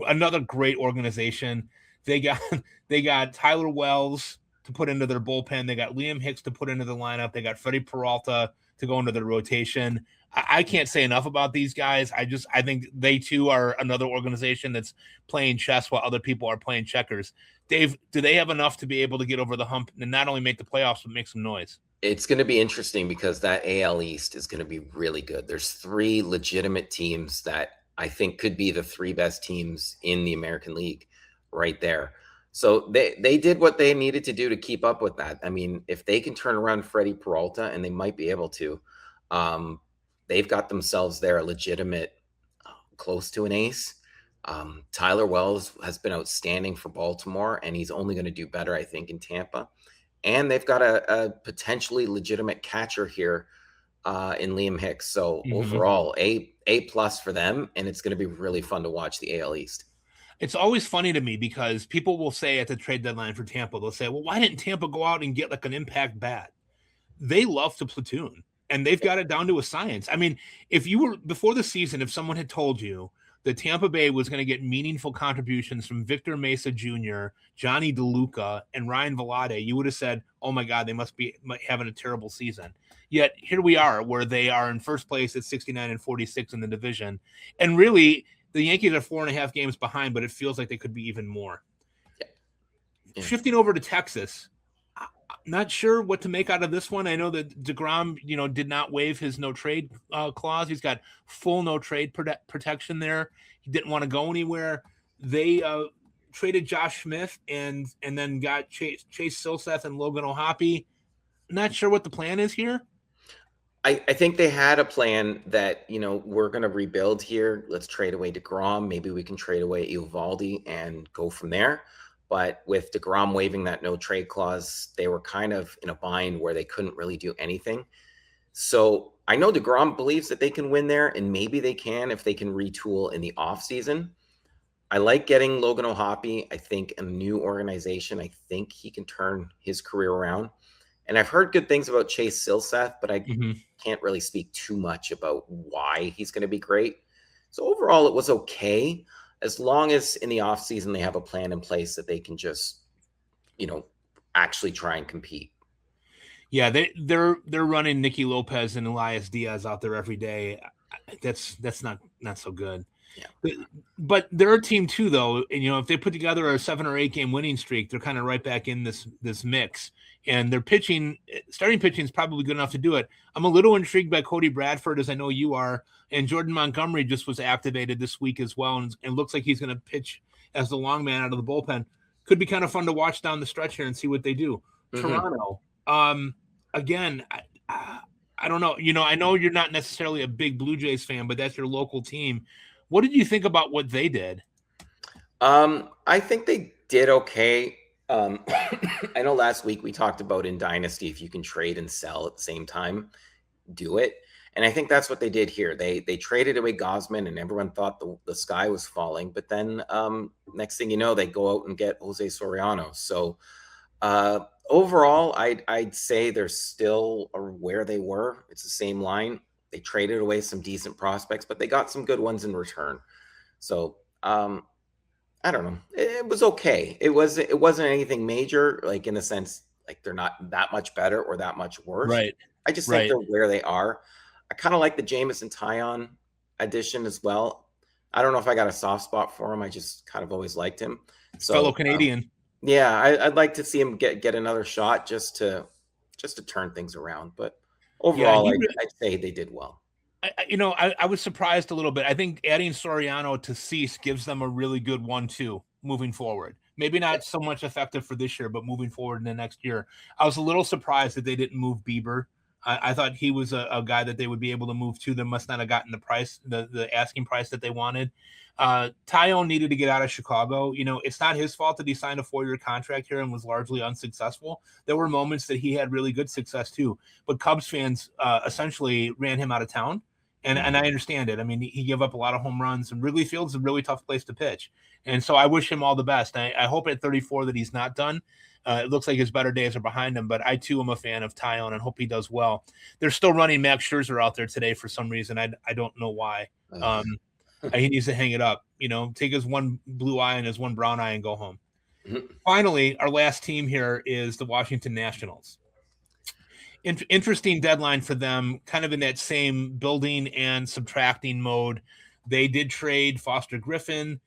Another great organization. They got Tyler Wells to put into their bullpen. They got Liam Hicks to put into the lineup. They got Freddie Peralta to go into their rotation. I can't say enough about these guys. I think they too are another organization that's playing chess while other people are playing checkers. Dave, do they have enough to be able to get over the hump and not only make the playoffs, but make some noise? It's going to be interesting because that AL East is going to be really good. There's 3 legitimate teams that I think could be the 3 best teams in the American League right there. So they did what they needed to do to keep up with that. I mean, if they can turn around Freddie Peralta, and they might be able to, um, they've got themselves there a legitimate, close to an ace. Tyler Wells has been outstanding for Baltimore, and he's only going to do better, I think, in Tampa. And they've got a potentially legitimate catcher here in Liam Hicks. So overall, a plus for them, and it's going to be really fun to watch the AL East. It's always funny to me because people will say at the trade deadline for Tampa, they'll say, well, why didn't Tampa go out and get like an impact bat? They love to platoon, and they've got it down to a science. I mean, if you were before the season, if someone had told you that Tampa Bay was going to get meaningful contributions from Victor Mesa Jr., Johnny DeLuca, and Ryan Velade, you would have said, oh my God, they must be having a terrible season. Yet here we are, where they are in first place at 69-46 in the division. And really, the Yankees are 4.5 games behind, but it feels like they could be even more. Yeah. Shifting over to Texas, not sure what to make out of this one. I know that DeGrom, did not waive his no trade clause. He's got full no trade protection there. He didn't want to go anywhere. They traded Josh Smith and then got Chase Silseth and Logan O'Hoppe. Not sure what the plan is here. I think they had a plan that, we're going to rebuild here. Let's trade away DeGrom. Maybe we can trade away Eovaldi and go from there. But with DeGrom waiving that no trade clause, they were kind of in a bind where they couldn't really do anything. So I know DeGrom believes that they can win there, and maybe they can if they can retool in the offseason. I like getting Logan O'Hoppe. I think a new organization, I think he can turn his career around. And I've heard good things about Chase Silseth, but I can't really speak too much about why he's going to be great. So overall, it was okay, as long as in the offseason they have a plan in place that they can just, actually try and compete. Yeah, they're running Nicky Lopez and Elias Diaz out there every day. That's not so good. Yeah. But they're a team too, though. And if they put together a 7 or 8 game winning streak, they're kind of right back in this mix. And their starting pitching is probably good enough to do it. I'm a little intrigued by Cody Bradford, as I know you are. And Jordan Montgomery just was activated this week as well, and looks like he's going to pitch as the long man out of the bullpen. Could be kind of fun to watch down the stretch here and see what they do. Toronto, again, I don't know. I know you're not necessarily a big Blue Jays fan, but that's your local team. What did you think about what they did? I think they did okay. I know last week we talked about in Dynasty, if you can trade and sell at the same time, do it. And I think that's what they did here. They traded away Gosman, and everyone thought the sky was falling. But then next thing you know, they go out and get Jose Soriano. So overall, I'd say they're still where they were. It's the same line. They traded away some decent prospects, but they got some good ones in return. So I don't know. It was okay. It wasn't anything major, like in the sense like they're not that much better or that much worse. Right. I just think they're where they are. I kind of like the Jameson Taillon addition as well. I don't know if I got a soft spot for him. I just kind of always liked him. So, fellow Canadian. Yeah, I'd like to see him get another shot just to turn things around. But overall, I'd say they did well. I was surprised a little bit. I think adding Soriano to Cease gives them a really good 1-2 moving forward. Maybe not so much effective for this year, but moving forward in the next year. I was a little surprised that they didn't move Bieber. I thought he was a guy that they would be able to move to. They must not have gotten the price, the asking price that they wanted. Taillon needed to get out of Chicago. It's not his fault that he signed a 4-year contract here and was largely unsuccessful. There were moments that he had really good success too, but Cubs fans essentially ran him out of town. And I understand it. I mean, he gave up a lot of home runs, and Wrigley Field's a really tough place to pitch. And so I wish him all the best. I hope at 34 that he's not done. It looks like his better days are behind him, but I too am a fan of Taillon and hope he does well. They're still running Max Scherzer out there today for some reason. I don't know why. He needs to hang it up. Take his one blue eye and his one brown eye and go home. Finally, our last team here is the Washington Nationals. Interesting deadline for them, kind of in that same building and subtracting mode. They did trade Foster Griffin.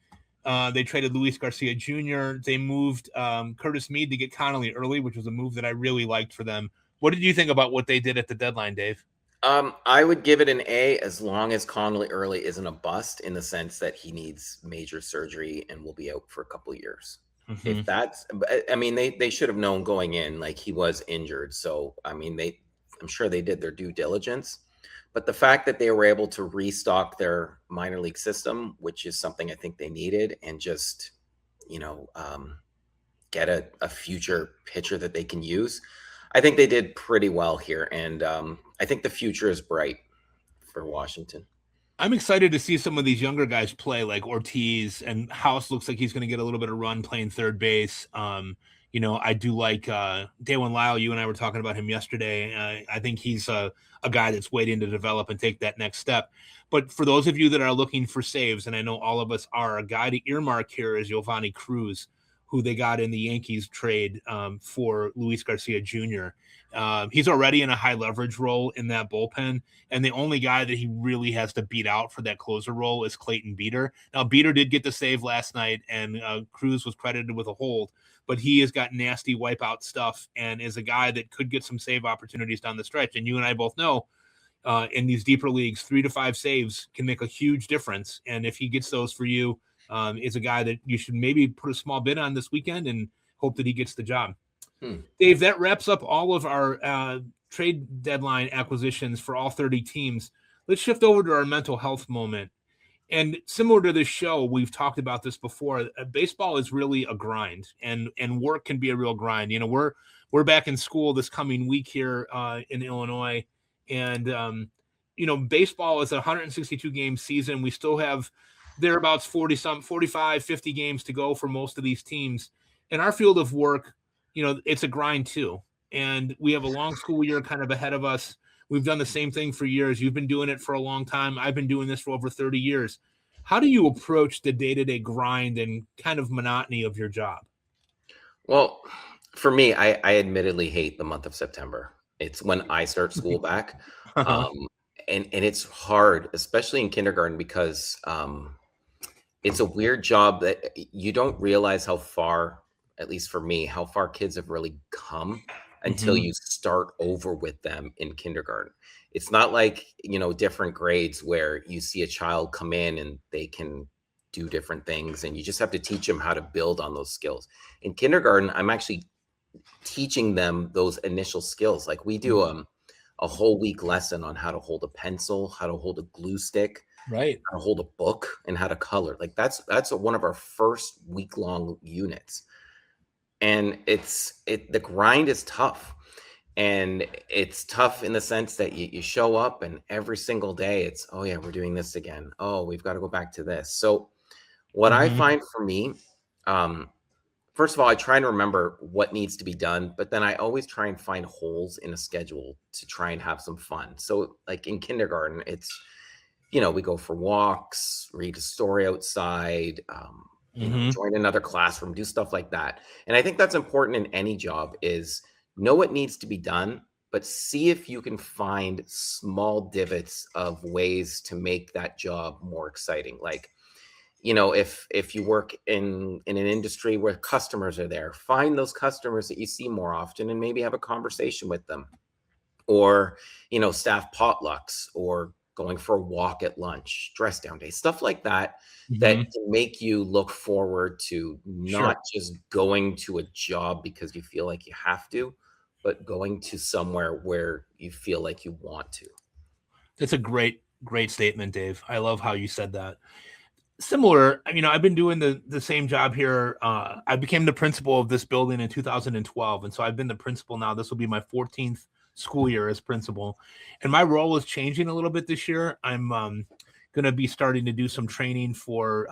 They traded Luis Garcia Jr. They moved Curtis Mead to get Connolly early, which was a move that I really liked for them. What did you think about what they did at the deadline, Dave? I would give it an A, as long as Connolly early isn't a bust, in the sense that he needs major surgery and will be out for a couple of years. If that's, I mean, they should have known going in, like he was injured. So, I mean, I'm sure they did their due diligence. But the fact that they were able to restock their minor league system, which is something I think they needed, and just, you know, get a future pitcher that they can use, I think they did pretty well here. And I think the future is bright for Washington. I'm excited to see some of these younger guys play, like Ortiz, and House looks like he's going to get a little bit of run playing third base. I do like Daewon Lyle. You and I were talking about him yesterday. I think he's a guy that's waiting to develop and take that next step. But for those of you that are looking for saves, and I know all of us are, a guy to earmark here is Giovanni Cruz, who they got in the Yankees trade for Luis Garcia Jr. He's already in a high leverage role in that bullpen, and the only guy that he really has to beat out for that closer role is Clayton Beeter. Now, Beeter did get the save last night, and Cruz was credited with a hold, but he has got nasty wipeout stuff and is a guy that could get some save opportunities down the stretch. And you and I both know in these deeper leagues, 3 to 5 saves can make a huge difference. And if he gets those for you, is a guy that you should maybe put a small bid on this weekend and hope that he gets the job. Dave, that wraps up all of our trade deadline acquisitions for all 30 teams. Let's shift over to our mental health moment. And similar to this show, we've talked about this before. Baseball is really a grind, and work can be a real grind. You know, we're back in school this coming week here in Illinois, and baseball is a 162 game season. We still have thereabouts 45, 50 games to go for most of these teams. In our field of work, it's a grind too. And we have a long school year kind of ahead of us. We've done the same thing for years. You've been doing it for a long time. I've been doing this for over 30 years. How do you approach the day-to-day grind and kind of monotony of your job? Well, for me, I admittedly hate the month of September. It's when I start school back. And it's hard, especially in kindergarten, because it's a weird job that you don't realize how far, at least for me, how far kids have really come until you start over with them in kindergarten. It's not like, different grades where you see a child come in and they can do different things and you just have to teach them how to build on those skills. In kindergarten, I'm actually teaching them those initial skills. Like we do a whole week lesson on how to hold a pencil, how to hold a glue stick, right, how to hold a book, and how to color. Like that's one of our first week-long units. And the grind is tough. And it's tough in the sense that you show up and every single day it's, oh yeah, we're doing this again. Oh, we've got to go back to this. So what I find for me, first of all, I try and remember what needs to be done, but then I always try and find holes in a schedule to try and have some fun. So like in kindergarten, it's, we go for walks, read a story outside, join another classroom, do stuff like that. And I think that's important in any job is know what needs to be done, but see if you can find small divots of ways to make that job more exciting. Like, if you work in an industry where customers are there, find those customers that you see more often and maybe have a conversation with them. Or, staff potlucks, or going for a walk at lunch, dress down day, stuff like that, that can make you look forward to not just going to a job because you feel like you have to, but going to somewhere where you feel like you want to. That's a great statement, Dave. I love how you said that. Similar, I've been doing the same job here. I became the principal of this building in 2012. And so I've been the principal now. This will be my 14th school year as principal. And my role is changing a little bit this year. I'm going to be starting to do some training for,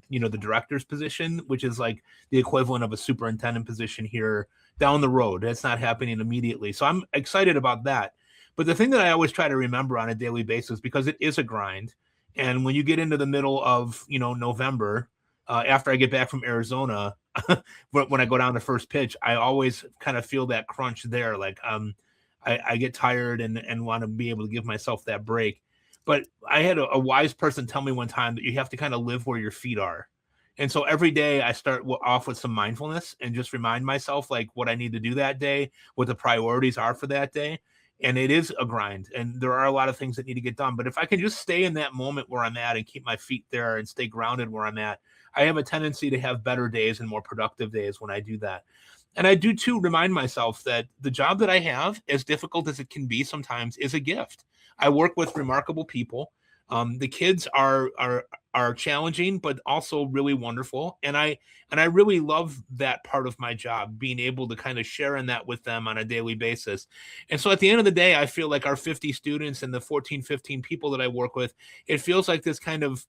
the director's position, which is like the equivalent of a superintendent position here down the road. That's not happening immediately. So I'm excited about that. But the thing that I always try to remember on a daily basis, because it is a grind, and when you get into the middle of, November, after I get back from Arizona, when I go down to first pitch, I always kind of feel that crunch there. Like I get tired and want to be able to give myself that break. But I had a wise person tell me one time that you have to kind of live where your feet are. And so every day I start off with some mindfulness and just remind myself like what I need to do that day, what the priorities are for that day. and it is a grind, and there are a lot of things that need to get done. But if I can just stay in that moment where I'm at and keep my feet there and stay grounded where I'm at, I have a tendency to have better days and more productive days when I do that. And I do too remind myself that the job that I have, as difficult as it can be sometimes, is a gift. I work with remarkable people. The kids are challenging, but also really wonderful. And I really love that part of my job, being able to kind of share in that with them on a daily basis. And so at the end of the day, I feel like our 50 students and the 14, 15 people that I work with, it feels like this kind of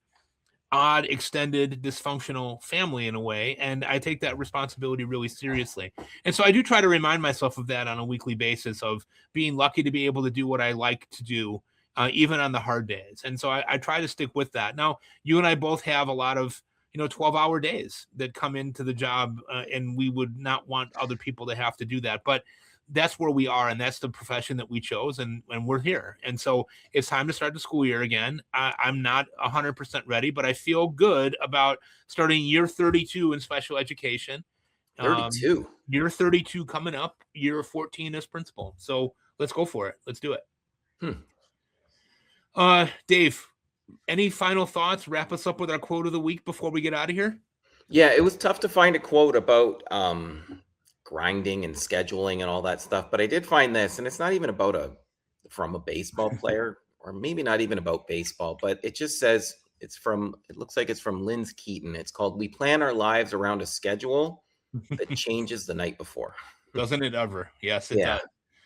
odd, extended, dysfunctional family in a way. And I take that responsibility really seriously. And so I do try to remind myself of that on a weekly basis, of being lucky to be able to do what I like to do, even on the hard days. And so I try to stick with that. Now, you and I both have a lot of 12-hour days that come into the job, and we would not want other people to have to do that. But that's where we are, and that's the profession that we chose, and we're here. And so it's time to start the school year again. I'm not 100% ready, but I feel good about starting year 32 in special education. 32. Year 32 coming up, year 14 as principal. So let's go for it. Let's do it. Dave, any final thoughts? Wrap us up with our quote of the week before we get out of here. Yeah, it was tough to find a quote about grinding and scheduling and all that stuff, but I did find this, and it's not even from a baseball player, or maybe not even about baseball, but it just says it looks like it's from Linz Keaton. It's called, "We plan our lives around a schedule that changes the night before." Doesn't it ever? Yes, it does.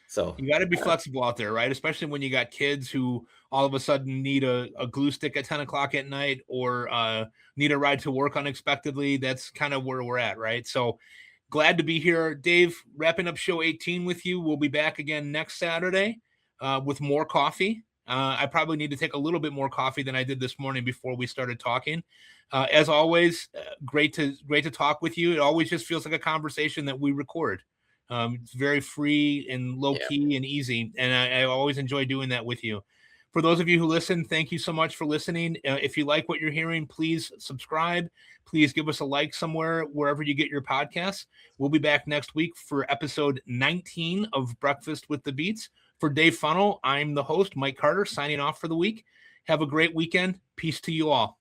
So you got to be flexible out there, right? Especially when you got kids who all of a sudden need a glue stick at 10 o'clock at night, or need a ride to work unexpectedly. That's kind of where we're at, right? So glad to be here. Dave, wrapping up show 18 with you. We'll be back again next Saturday with more coffee. I probably need to take a little bit more coffee than I did this morning before we started talking. As always, great to talk with you. It always just feels like a conversation that we record. It's very free and low key and easy, and I always enjoy doing that with you. For those of you who listen, thank you so much for listening. If you like what you're hearing, please subscribe. Please give us a like somewhere, wherever you get your podcasts. We'll be back next week for episode 19 of Breakfast with the Beats. For Dave Funnell, I'm the host, Mike Carter, signing off for the week. Have a great weekend. Peace to you all.